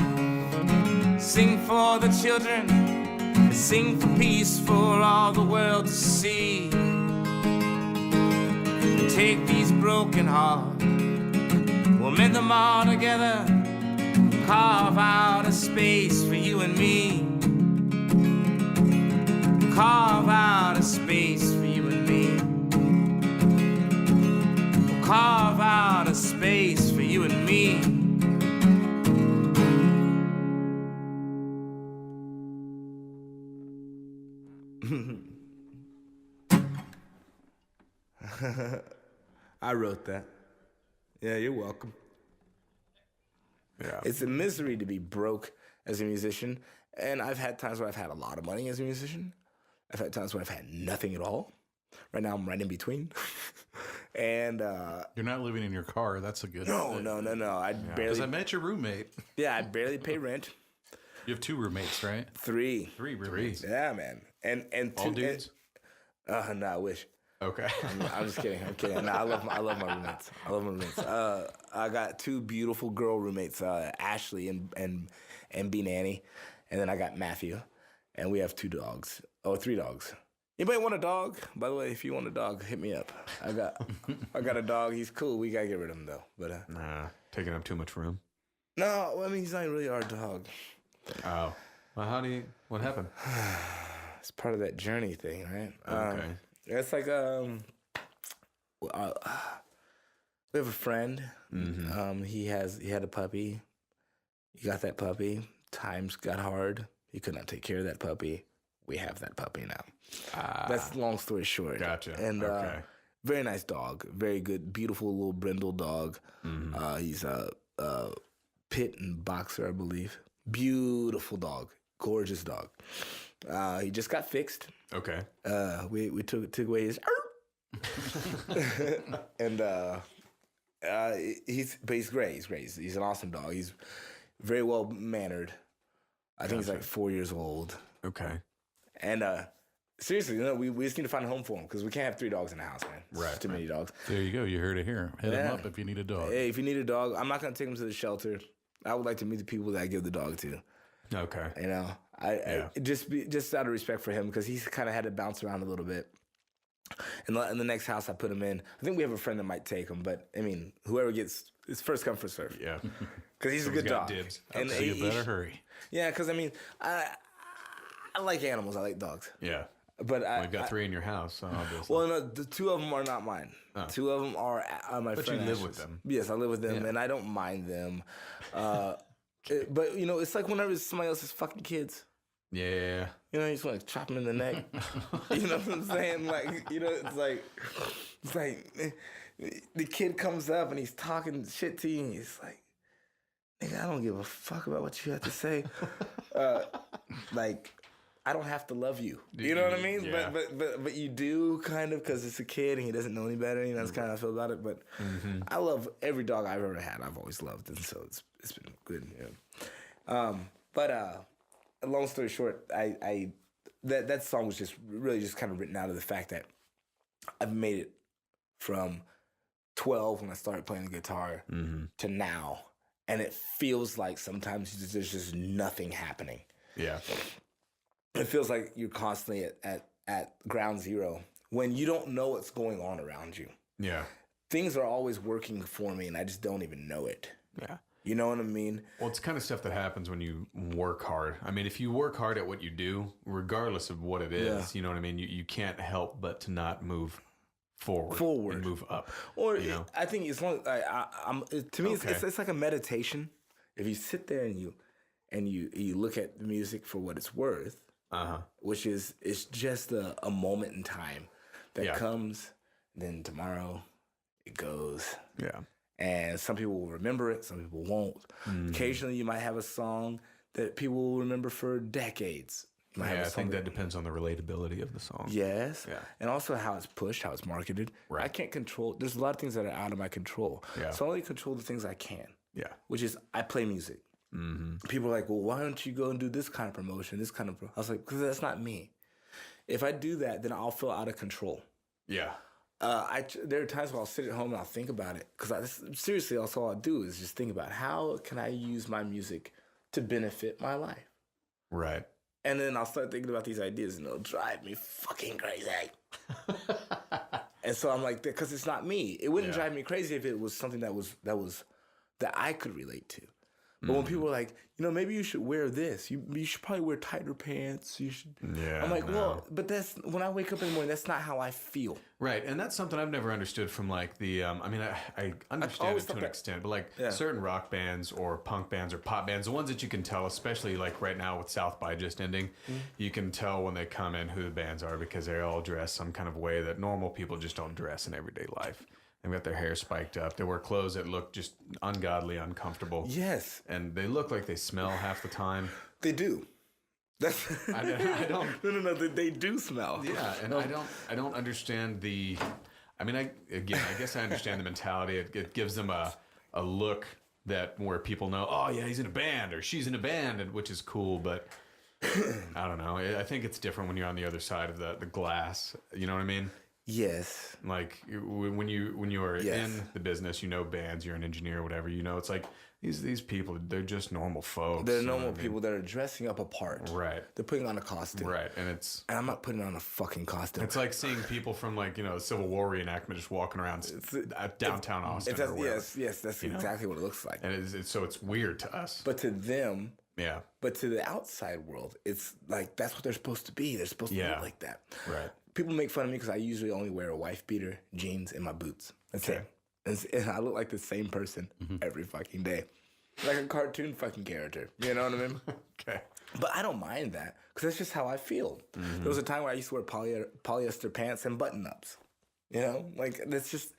sing for the children, sing for peace for all the world to see. And take these broken hearts, we'll mend them all together, carve out a space for you and me. Carve out a space for you and me. Carve out a space for you and me. I wrote that. Yeah, you're welcome. Yeah. It's a misery to be broke as a musician. And I've had times where I've had a lot of money as a musician. I've had times where I've had nothing at all. Right now I'm right in between. And You're not living in your car. That's a good no. I Because barely I met your roommate. I barely pay rent. You have 2 roommates, right? 3. 3 roommates. Yeah, man. And All two, dudes? no, I wish. Okay. I'm just kidding. I'm kidding. No, I love my roommates. I love my roommates. I got 2 beautiful girl roommates, Ashley and B Nanny, and then I got Matthew, and we have 2 dogs. Oh, 3 dogs. Anybody want a dog? By the way, if you want a dog, hit me up. I got a dog. He's cool. We gotta get rid of him though. But Nah, taking up too much room. no, I mean he's not really our dog. Oh. Well, what happened? It's part of that journey thing, right? Okay. It's like we have a friend. Mm-hmm. He had a puppy. He got that puppy. Times got hard. He could not take care of that puppy. We have that puppy now. That's long story short. Gotcha. And Okay. very nice dog. Very good, beautiful little brindle dog. Mm-hmm. He's a pit and boxer, I believe. Beautiful dog. Gorgeous dog. He just got fixed. Okay. We took away his and he's great. He's an awesome dog. very well mannered. I think he's like 4 years old. Okay. And seriously, we just need to find a home for him because we can't have 3 dogs in the house, man. It's Right, just too many dogs. There you go. You heard it here. Hit him up if you need a dog. Hey, if you need a dog, I'm not gonna take him to the shelter. I would like to meet the people that I give the dog to. Okay. You know, I just out of respect for him because he's kind of had to bounce around a little bit. And in the next house I put him in, I think we have a friend that might take him, but I mean, whoever gets, it's first come first serve. Yeah. Because he's a good got dog. dibs. And So you better hurry. Yeah, because I mean, I like animals. I like dogs. Yeah. But We've got 3 in your house, so obviously. well, no, the 2 of them are not mine. 2 of them are my But friend you live with Ash's. them. Yes, I live with them, and I don't mind them. But you know, it's like whenever it's somebody else's fucking kids. Yeah. You know, you just want to chop them in the neck. You know what I'm saying? Like, you know, it's like the kid comes up and he's talking shit to you, and he's like, "Nigga, I don't give a fuck about what you have to say." Like, I don't have to love you. You know what I mean? Yeah. But you do kind of because it's a kid and he doesn't know any better. You know, that's kind of how I feel about it. But I love every dog I've ever had. I've always loved, and so it's been good. Yeah. Long story short, that song was just really just kind of written out of the fact that I've made it from 12 when I started playing the guitar to now, and it feels like sometimes there's just nothing happening. Yeah. It feels like you're constantly at ground zero when you don't know what's going on around you. Yeah. Things are always working for me, and I just don't even know it. Yeah. You know what I mean? Well, it's kind of stuff that happens when you work hard. I mean, if you work hard at what you do, regardless of what it is, you know what I mean? You can't help but to not move forward. And move up. Or you know? I think as long to me, it's like a meditation. If you sit there and you look at the music for what it's worth, which is it's just a moment in time that comes, then tomorrow it goes. Yeah. And some people will remember it, some people won't. Occasionally, you might have a song that people will remember for decades. You might have a I song think that depends on the relatability of the song. Yes. Yeah. And also how it's pushed, how it's marketed. Right. I can't control. There's a lot of things that are out of my control. Yeah. So I only control the things I can. Yeah. Which is I play music. People are like, well, why don't you go and do this kind of promotion, this kind of... I was like, because that's not me. If I do that, then I'll feel out of control. Yeah. There are times where I'll sit at home and I'll think about it. Because seriously, that's all I do is just think about how can I use my music to benefit my life. Right. And then I'll start thinking about these ideas and it'll drive me fucking crazy. And so I'm like, because it's not me. It wouldn't drive me crazy if it was something that I could relate to. But when people are like, you know, maybe you should wear this. You should probably wear tighter pants. You should. Yeah. I'm like, well, but that's when I wake up in the morning. That's not how I feel. Right, and that's something I've never understood from like the. I mean, I understand it to an extent, but like certain rock bands or punk bands or pop bands, the ones that you can tell, especially like right now with South by just ending, you can tell when they come in who the bands are because they all dress some kind of way that normal people just don't dress in everyday life. They've got their hair spiked up. They wear clothes that look just ungodly, uncomfortable. Yes. And they look like they smell half the time. They do. That's I don't. No. They do smell. Yeah, and I don't understand the. I mean, I guess I understand the mentality. It gives them a look that where people know, oh yeah, he's in a band or she's in a band, and which is cool. But I don't know. I think it's different when you're on the other side of the glass. You know what I mean? Yes. Like when you are in the business, you know bands, you're an engineer, whatever. You know, it's like these people, they're just normal folks. They're normal people that are dressing up a part. Right. They're putting on a costume. Right, and I'm not putting on a fucking costume. it's like seeing people from like the Civil War reenactment just walking around downtown Austin. Or wherever. Yes, that's exactly what it looks like. And so it's weird to us. But to them, Yeah. but to the outside world, it's like that's what they're supposed to be. They're supposed to look like that. Right. People make fun of me because I usually only wear a wife beater, jeans, and my boots. That's it. And I look like the same person every fucking day. Like a cartoon fucking character. You know what I mean? Okay. But I don't mind that because that's just how I feel. There was a time where I used to wear polyester pants and button-ups. You know? Like, that's just...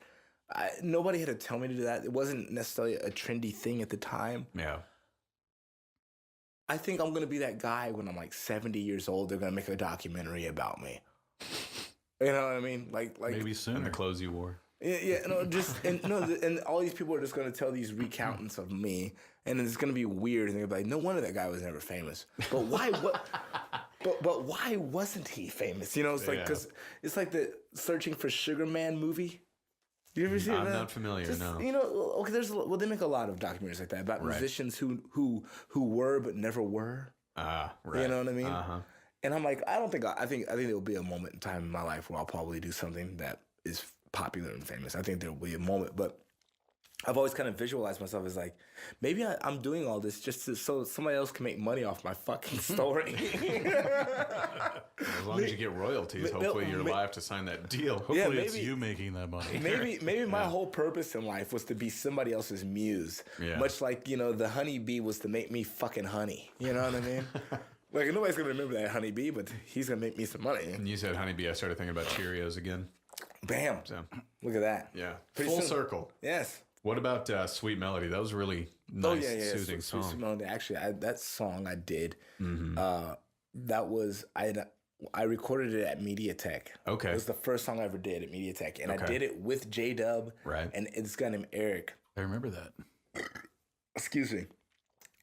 nobody had to tell me to do that. It wasn't necessarily a trendy thing at the time. Yeah. I think I'm going to be that guy when I'm like 70 years old. They're going to make a documentary about me. You know what I mean? Like Maybe soon. And the clothes you wore. And all these people are just going to tell these recountants of me, and it's going to be weird, and they're like, no wonder that guy was never famous. But why? But why wasn't he famous? You know, it's like because it's like the Searching for Sugar Man movie. You ever see that? I'm not familiar. No. You know, okay. They make a lot of documentaries like that about musicians who were but never were. Right. You know what I mean? And I'm like, I think there will be a moment in time in my life where I'll probably do something that is popular and famous. I think there will be a moment, but I've always kind of visualized myself as like, maybe I'm doing all this just so somebody else can make money off my fucking story. As long as you get royalties, hopefully you're alive to sign that deal. Hopefully it's you making that money. Maybe my whole purpose in life was to be somebody else's muse. Yeah. Much like, the honeybee was to make me fucking honey. You know what I mean? Like, nobody's going to remember that honeybee, but he's going to make me some money. And you said honeybee, I started thinking about Cheerios again. Bam. So, look at that. Yeah. Full circle. Yes. What about Sweet Melody? That was a really nice, soothing song. Sweet Melody. Actually, that song I did, that was, I recorded it at MediaTek. Okay. It was the first song I ever did at MediaTek. And I did it with J-Dub and this guy named Eric. I remember that. Excuse me.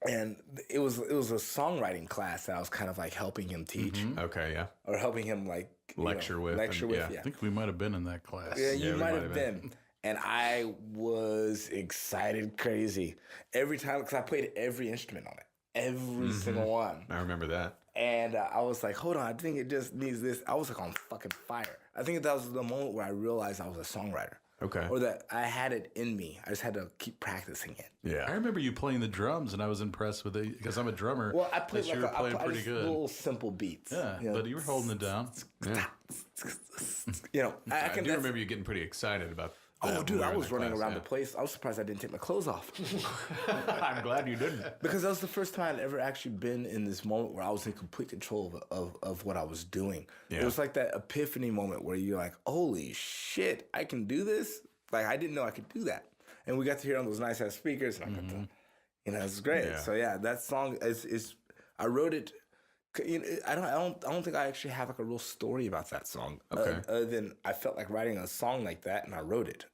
And it was a songwriting class that I was kind of like helping him teach. Okay, yeah. Or helping him like lecture with. Yeah. I think we might have been in that class. Yeah, you might have been. And I was excited crazy every time because I played every instrument on it. Every single one. I remember that. And I was like, hold on, I think it just needs this. I was like on fucking fire. I think that was the moment where I realized I was a songwriter. Okay. Or that I had it in me. I just had to keep practicing it. Yeah. I remember you playing the drums, and I was impressed with it because I'm a drummer. Well, I played you were playing pretty good. Little simple beats. Yeah, but you were holding it down. Yeah. I do remember you getting pretty excited about. Oh, dude, I was running around the place. I was surprised I didn't take my clothes off. I'm glad you didn't. Because that was the first time I'd ever actually been in this moment where I was in complete control of what I was doing. Yeah. It was like that epiphany moment where you're like, holy shit, I can do this? Like, I didn't know I could do that. And we got to hear on those nice-ass speakers. And I got to, it was great. Yeah. So, yeah, that song is I wrote it. I don't think I actually have like a real story about that song. Okay. Other than I felt like writing a song like that, and I wrote it.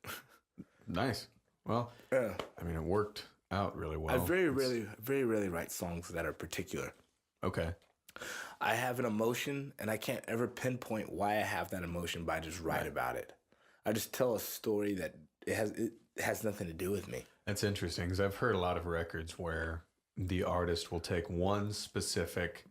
Nice. Well, I mean, it worked out really well. I very rarely write songs that are particular. Okay. I have an emotion, and I can't ever pinpoint why I have that emotion, but I just write about it. I just tell a story that it has nothing to do with me. That's interesting because I've heard a lot of records where the artist will take one specific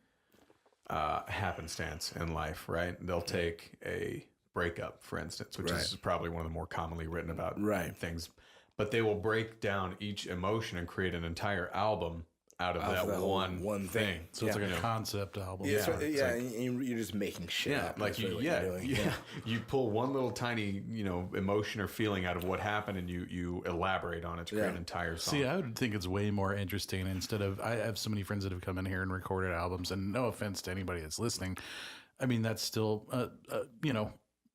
happenstance in life, right? They'll take a breakup, for instance, which is probably one of the more commonly written about things. But they will break down each emotion and create an entire album out of that one thing. So it's like a concept album. Yeah, you're just making shit up. Like you pull one little tiny, emotion or feeling out of what happened, and you elaborate on it to create an entire song. See, I would think it's way more interesting. Instead of, I have so many friends that have come in here and recorded albums, and no offense to anybody that's listening, I mean that's still,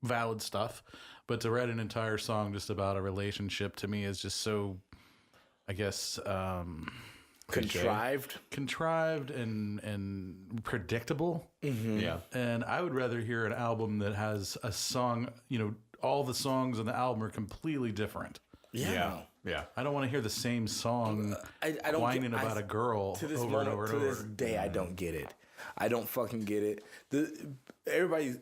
valid stuff. But to write an entire song just about a relationship to me is just so, I guess. Contrived and predictable. Yeah. And I would rather hear an album that has a song, all the songs on the album are completely different. Yeah. I don't want to hear the same song whining about a girl over and over and over. To this day, I don't get it. I don't fucking get it. Everybody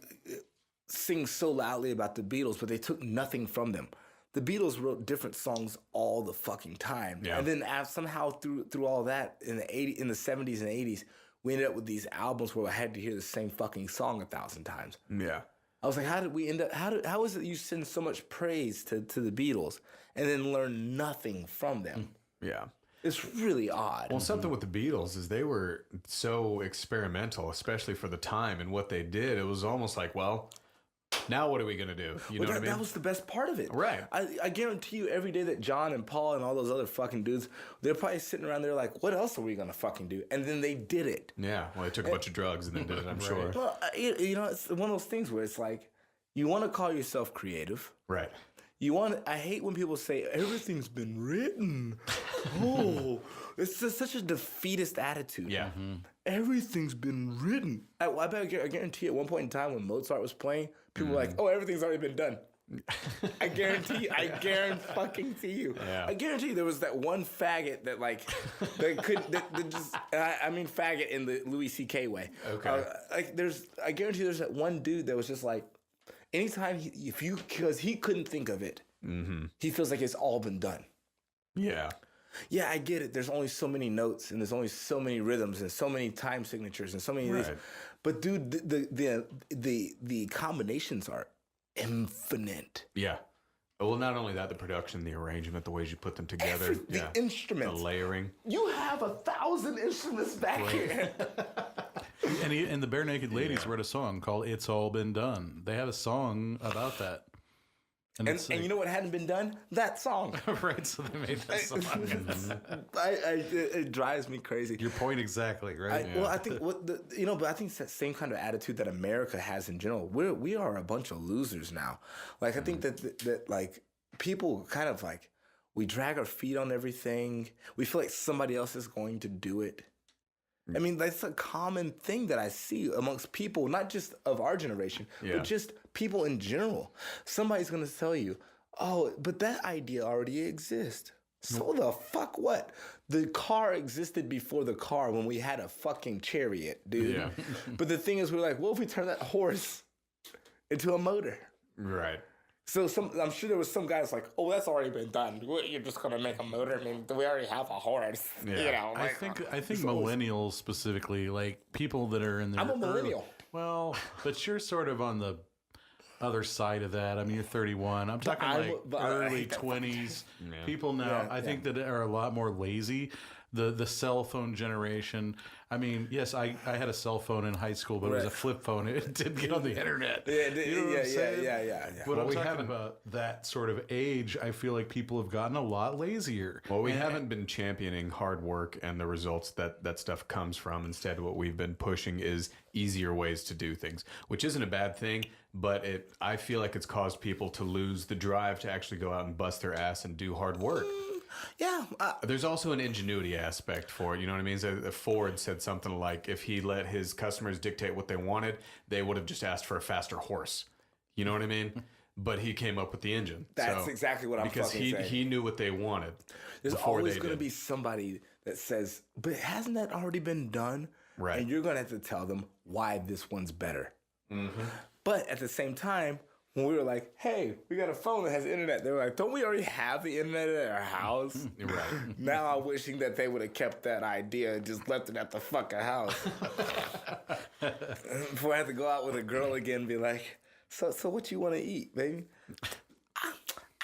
sings so loudly about the Beatles, but they took nothing from them. The Beatles wrote different songs all the fucking time. Yeah. And then somehow through all that in the 70s and 80s, we ended up with these albums where I had to hear the same fucking song 1,000 times. Yeah. I was like, how did we end up, how is it you send so much praise to the Beatles and then learn nothing from them? Yeah. It's really odd. Well, something with the Beatles is they were so experimental, especially for the time and what they did. It was almost like, well, now what are we going to do? You know what I mean? That was the best part of it. Right. I guarantee you every day that John and Paul and all those other fucking dudes, they're probably sitting around there like, what else are we going to fucking do? And then they did it. Yeah. Well, they took a bunch of drugs and then did it, I'm sure. Well, it's one of those things where it's like, you want to call yourself creative. Right. I hate when people say, everything's been written. Oh, it's just such a defeatist attitude. Yeah. Mm-hmm. Everything's been written. I guarantee at one point in time when Mozart was playing, people were like, oh, everything's already been done. I guarantee you. Yeah. I guarantee you there was that one faggot that like that just I mean faggot in the Louis C.K. way. Okay. I guarantee there's that one dude that was just like, anytime because he couldn't think of it, he feels like it's all been done. Yeah. Yeah, I get it. There's only so many notes and there's only so many rhythms and so many time signatures and so many of these. But dude, the combinations are infinite. Yeah. Well, not only that, the production, the arrangement, the ways you put them together. The instruments. The layering. You have 1,000 instruments back here. And the Bare Naked Ladies wrote a song called "It's All Been Done." They have a song about that. And you know what hadn't been done? That song. Right, so they made that song. It drives me crazy. Your point exactly, right? Well, I think but I think it's that same kind of attitude that America has in general. We are a bunch of losers now. Like I think that like people kind of like we drag our feet on everything. We feel like somebody else is going to do it. I mean, that's a common thing that I see amongst people, not just of our generation, but just people in general. Somebody's going to tell you, oh, but that idea already exists. So the fuck what? The car existed before the car when we had a fucking chariot, dude. Yeah. But the thing is, we're like, what if we turn that horse into a motor? Right. So I'm sure there was some guy that's like, oh, that's already been done. You're just gonna make a motor. I mean, we already have a horse. Yeah. You know, I think millennials specifically, like people that are in their I'm a millennial. Well, but you're sort of on the other side of that. I mean, you're 31. I'm talking early 20s. People now, I think that are a lot more lazy. The cell phone generation. I mean, yes, I had a cell phone in high school, but it was a flip phone. It didn't get on the internet. Yeah. But I'm talking about that sort of age. I feel like people have gotten a lot lazier. Well, we haven't been championing hard work and the results that stuff comes from. Instead, what we've been pushing is easier ways to do things, which isn't a bad thing, but I feel like it's caused people to lose the drive to actually go out and bust their ass and do hard work. Yeah. There's also an ingenuity aspect for it. You know what I mean? So Ford said something like, if he let his customers dictate what they wanted, they would have just asked for a faster horse. You know what I mean? But he came up with the engine. That's exactly what I'm fucking saying. Because he knew what they wanted. There's always going to be somebody that says, but hasn't that already been done? Right. And you're going to have to tell them why this one's better. Mm-hmm. But at the same time, when we were like, hey, we got a phone that has internet, they were like, don't we already have the internet at our house? Right. Now I'm wishing that they would have kept that idea and just left it at the fucking house. Before I have to go out with a girl again and be like, so what you want to eat, baby?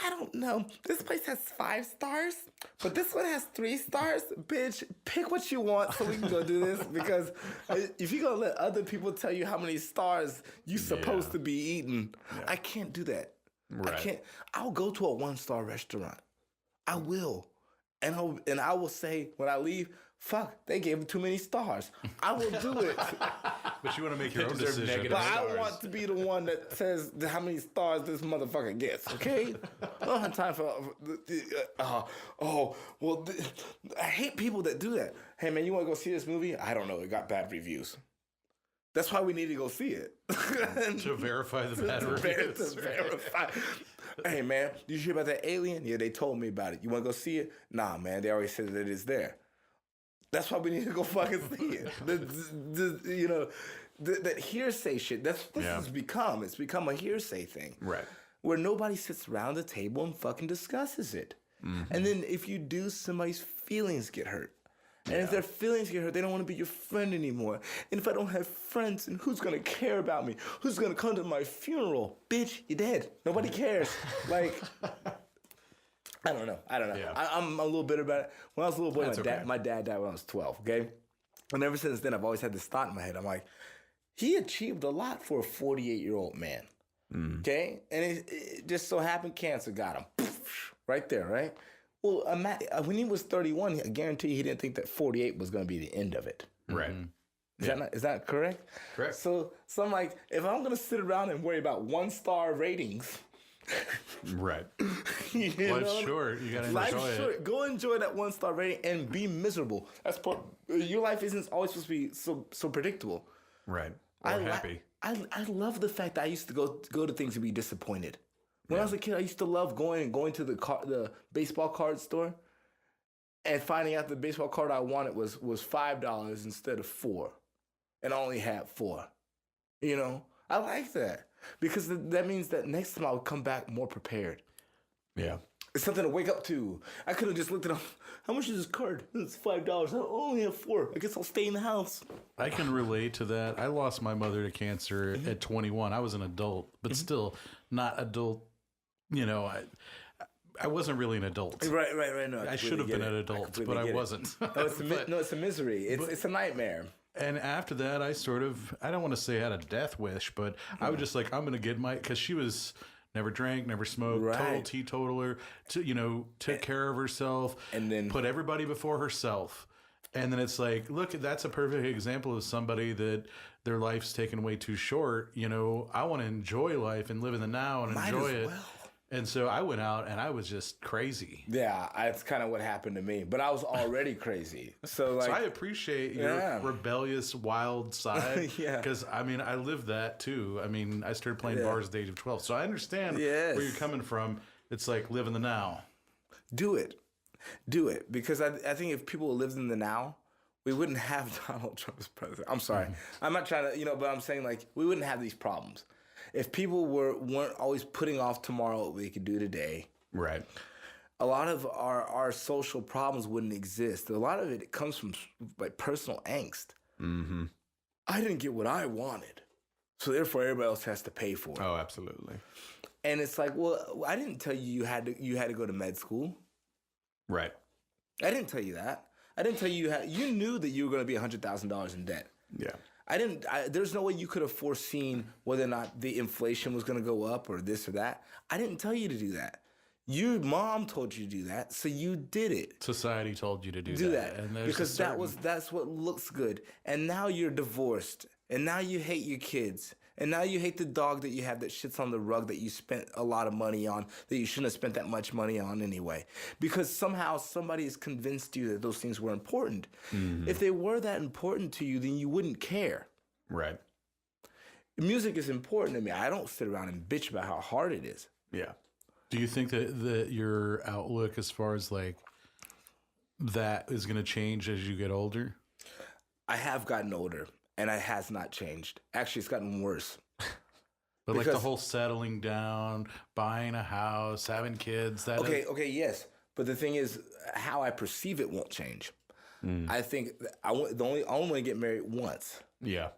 I don't know. This place has 5 stars, but this one has 3 stars. Bitch, pick what you want so we can go do this. Because if you're going to let other people tell you how many stars you're supposed to be eating, I can't do that. Right. I can't. I'll go to a 1-star restaurant. I will. And I will say when I leave, fuck, they gave him too many stars. I will do it. But you want to make your own decision. negative But stars. I want to be the one that says how many stars this motherfucker gets, okay? I don't have time for... I hate people that do that. Hey, man, you want to go see this movie? I don't know. It got bad reviews. That's why we need to go see it. To verify the bad reviews. To verify. Hey, man, did you hear about that alien? Yeah, they told me about it. You want to go see it? Nah, man, they already said that it's there. That's why we need to go fucking see it. That hearsay shit. That's what this has become. It's become a hearsay thing. Right. Where nobody sits around the table and fucking discusses it. Mm-hmm. And then if you do, somebody's feelings get hurt. And if their feelings get hurt, they don't want to be your friend anymore. And if I don't have friends, then who's going to care about me? Who's going to come to my funeral? Bitch, you're dead. Nobody cares. Like... I don't know. Yeah. I'm a little bitter about it. When I was a little boy, my dad died when I was 12, okay? And ever since then, I've always had this thought in my head. I'm like, he achieved a lot for a 48-year-old man, okay? And it just so happened cancer got him. Right there, right? Well, when he was 31, I guarantee he didn't think that 48 was going to be the end of it. Right. Is that correct? Correct. So I'm like, if I'm going to sit around and worry about 1-star ratings... Right. Life's short. You gotta enjoy it. Go enjoy that 1-star rating and be miserable. Your life isn't always supposed to be so predictable. Right. Or happy. I love the fact that I used to go to things and be disappointed. When I was a kid, I used to love going to the baseball card store and finding out the baseball card I wanted was $5 instead of $4, and I only had 4. You know, I like that because that means that next time I would come back more prepared. Yeah. It's something to wake up to. I could have just looked at how much is this card? It's $5. I only have 4. I guess I'll stay in the house. I can relate to that. I lost my mother to cancer at 21. I was an adult, but still not adult. You know, I wasn't really an adult. Right. No, I should have been an adult, but I wasn't. No, it's a misery. It's a nightmare. And after that, I don't want to say I had a death wish, but I was just like, I'm going to get because she was never drank, never smoked, total teetotaler, took care of herself, and then put everybody before herself. And then it's like, look, that's a perfect example of somebody that their life's taken way too short. You know, I want to enjoy life and live in the now and enjoy it. Well. And so I went out and I was just crazy. Yeah, that's kind of what happened to me. But I was already crazy. So I appreciate your rebellious, wild side. Because, I mean, I lived that too. I mean, I started playing bars at the age of 12. So I understand where you're coming from. It's like live in the now. Do it. Because I think if people lived in the now, we wouldn't have Donald Trump as president. I'm sorry. I'm not trying to, but I'm saying like we wouldn't have these problems. If people weren't always putting off tomorrow what we could do today, right? A lot of our social problems wouldn't exist. A lot of it comes from like personal angst. Mm-hmm. I didn't get what I wanted, so therefore everybody else has to pay for it. Oh, absolutely. And it's like, well, I didn't tell you had to go to med school. Right. I didn't tell you that. I didn't tell you you knew that you were going to be $100,000 in debt. Yeah. There's no way you could have foreseen whether or not the inflation was going to go up or this or that. I didn't tell you to do that. Your mom told you to do that, so you did it. Society told you to do that. And because that's what looks good. And now you're divorced, and now you hate your kids, and now you hate the dog that you have that shits on the rug that you spent a lot of money on that you shouldn't have spent that much money on anyway. Because somehow somebody has convinced you that those things were important. Mm-hmm. If they were that important to you, then you wouldn't care. Right. Music is important to me. I don't sit around and bitch about how hard it is. Yeah. Do you think that your outlook as far as like that is going to change as you get older? I have gotten older. And it has not changed. Actually, it's gotten worse. But like the whole settling down, buying a house, having kids. Okay, yes. But the thing is, how I perceive it won't change. I think I only want to get married once. Yeah.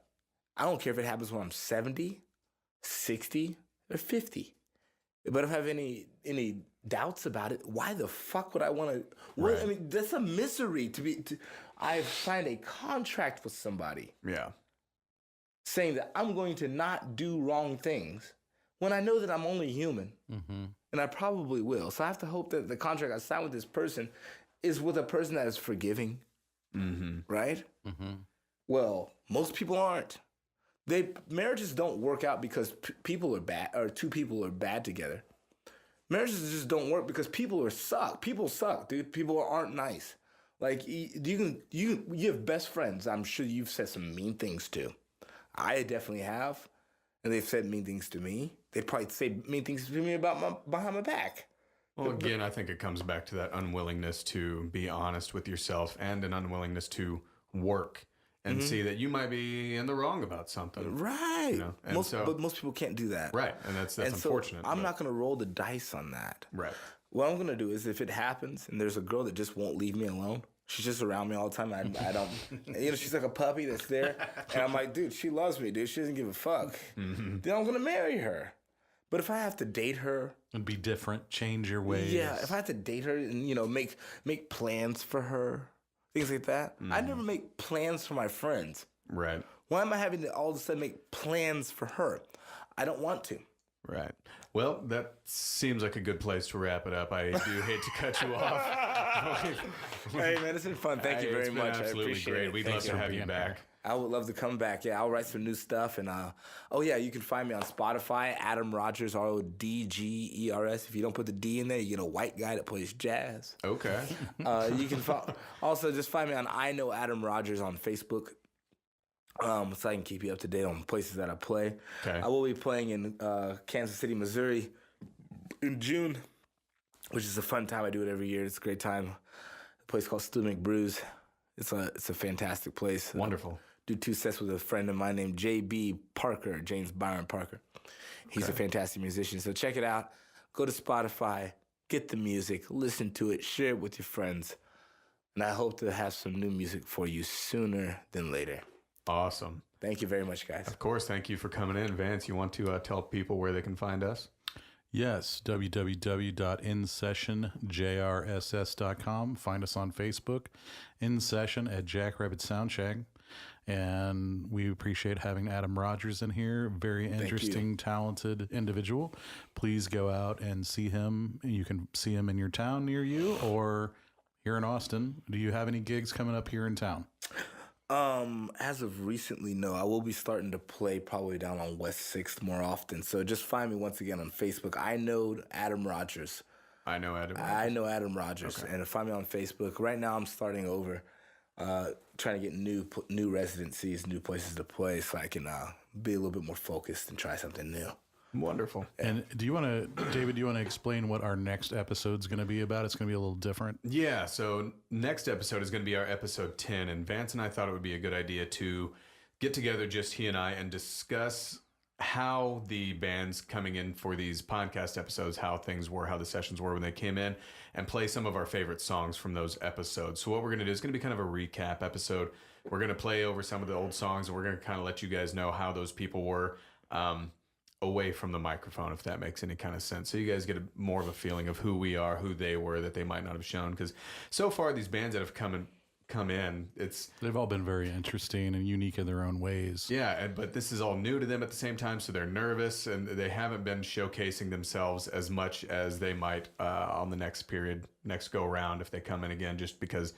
I don't care if it happens when I'm 70, 60, or 50. But if I have any doubts about it, why the fuck would I want to? Well, I mean, that's a misery I've signed a contract with somebody. Yeah. Saying that I'm going to not do wrong things when I know that I'm only human. Mm-hmm. And I probably will. So I have to hope that the contract I signed with this person is with a person that is forgiving. Mm-hmm. Right? Mm-hmm. Well, most people aren't. Marriages don't work out because people are bad or two people are bad together. Marriages just don't work because people suck. People suck, dude. People aren't nice. Like you have best friends. I'm sure you've said some mean things to. I definitely have, and they've said mean things to me. They probably say mean things to me behind my back. Well, again, I think it comes back to that unwillingness to be honest with yourself and an unwillingness to work and see that you might be in the wrong about something. Right. You know? But most people can't do that. Right. And that's unfortunate. So I'm not going to roll the dice on that. Right. What I'm going to do is if it happens and there's a girl that just won't leave me alone, she's just around me all the time. I don't, she's like a puppy that's there. And I'm like, dude, she loves me, dude. She doesn't give a fuck. Mm-hmm. Then I'm going to marry her. But if I have to date her. And be different, change your ways. Yeah. If I have to date her and, make plans for her, things like that. I never make plans for my friends. Right. Why am I having to all of a sudden make plans for her? I don't want to. Right. Well, that seems like a good place to wrap it up. I do hate to cut you off. Hey, man, it's been fun. Thank you very much. Absolutely I appreciate great. it. We'd love to have you back. I would love to come back. Yeah, I'll write some new stuff. And, you can find me on Spotify, Adam Rodgers, Rodgers. If you don't put the D in there, you get a white guy that plays jazz. Okay. You can also just find me on I Know Adam Rodgers on Facebook. So I can keep you up to date on places that I play. Okay. I will be playing in Kansas City, Missouri in June, which is a fun time. I do it every year. It's a great time. A place called Stu McBrews. It's a fantastic place. Wonderful. Do 2 sets with a friend of mine named J.B. Parker, James Byron Parker. He's a fantastic musician. So check it out. Go to Spotify, get the music, listen to it, share it with your friends. And I hope to have some new music for you sooner than later. Awesome. Thank you very much, guys. Of course. Thank you for coming in. Vance, you want to tell people where they can find us? Yes, www.insessionjrss.com. Find us on Facebook, In Session at JackRabbit SoundShack. And we appreciate having Adam Rodgers in here. Very interesting, talented individual. Please go out and see him. You can see him in your town near you or here in Austin. Do you have any gigs coming up here in town? As of recently, no. I will be starting to play probably down on West 6th more often. So just find me once again on Facebook. I know Adam Rodgers. I know Adam Rodgers. Okay. And find me on Facebook. Right now I'm starting over, trying to get new residencies, new places to play so I can be a little bit more focused and try something new. Wonderful. And David, do you want to explain what our next episode's going to be about? It's going to be a little different. Yeah, so next episode is going to be our episode 10, and Vance and I thought it would be a good idea to get together, just he and I, and discuss how the bands coming in for these podcast episodes, how things were, how the sessions were when they came in, and play some of our favorite songs from those episodes. So what we're going to do is going to be kind of a recap episode. We're going to play over some of the old songs, and we're going to kind of let you guys know how those people were away from the microphone, if that makes any kind of sense. So you guys get more of a feeling of who we are, who they were, that they might not have shown. Because so far, these bands that have come in, they've all been very interesting and unique in their own ways. Yeah, but this is all new to them at the same time, so they're nervous, and they haven't been showcasing themselves as much as they might on the next go around if they come in again, just because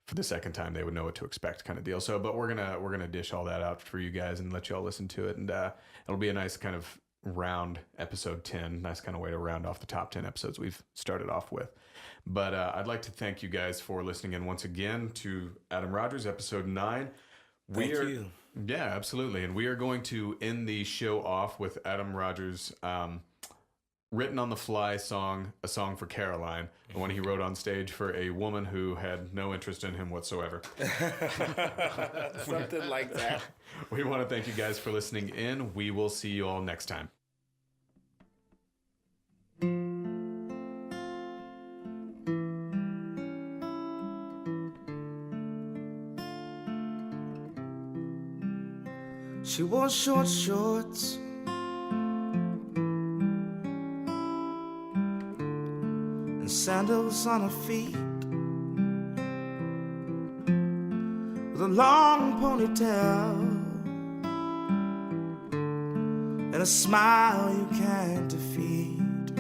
for the second time they would know what to expect, kind of deal. So, but we're gonna dish all that out for you guys and let you all listen to it, and it'll be a nice kind of round episode 10, nice kind of way to round off the top 10 episodes we've started off with. But I'd like to thank you guys for listening in once again to Adam Rodgers, episode 9. Thank you. Yeah, absolutely. And we are going to end the show off with Adam Rodgers' written on the fly song, A Song for Caroline, the one he wrote on stage for a woman who had no interest in him whatsoever. Something like that. We want to thank you guys for listening in. We will see you all next time. She wore short shorts and sandals on her feet, with a long ponytail and a smile you can't defeat.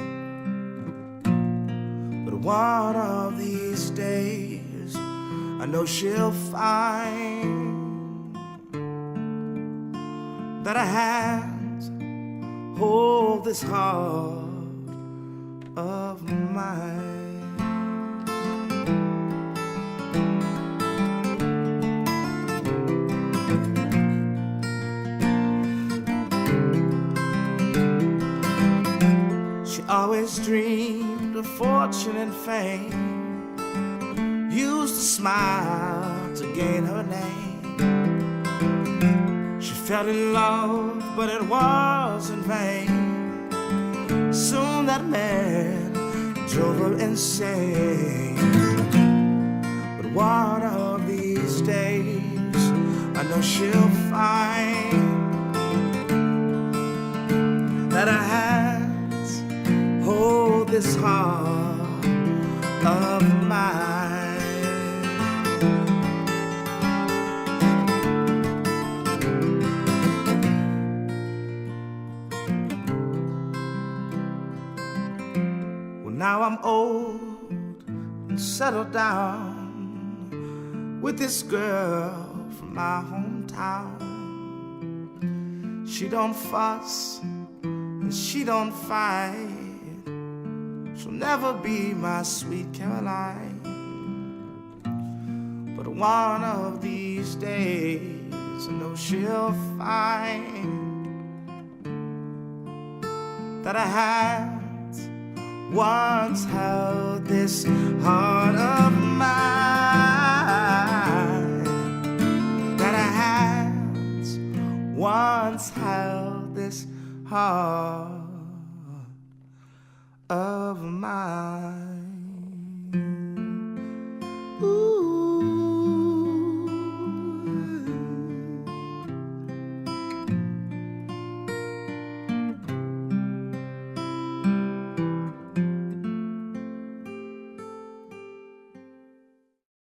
But one of these days I know she'll find that her hands hold this heart of mine. She always dreamed of fortune and fame, used to smile to gain her name. She fell in love, but it was in vain. Soon that man drove her insane. But one of these days I know she'll find that her hands hold this heart of mine. Now I'm old and settled down with this girl from my hometown. She don't fuss and she don't fight. She'll never be my sweet Caroline. But one of these days I know she'll find that her hands once held this heart of mine. That our hands once held this heart of mine.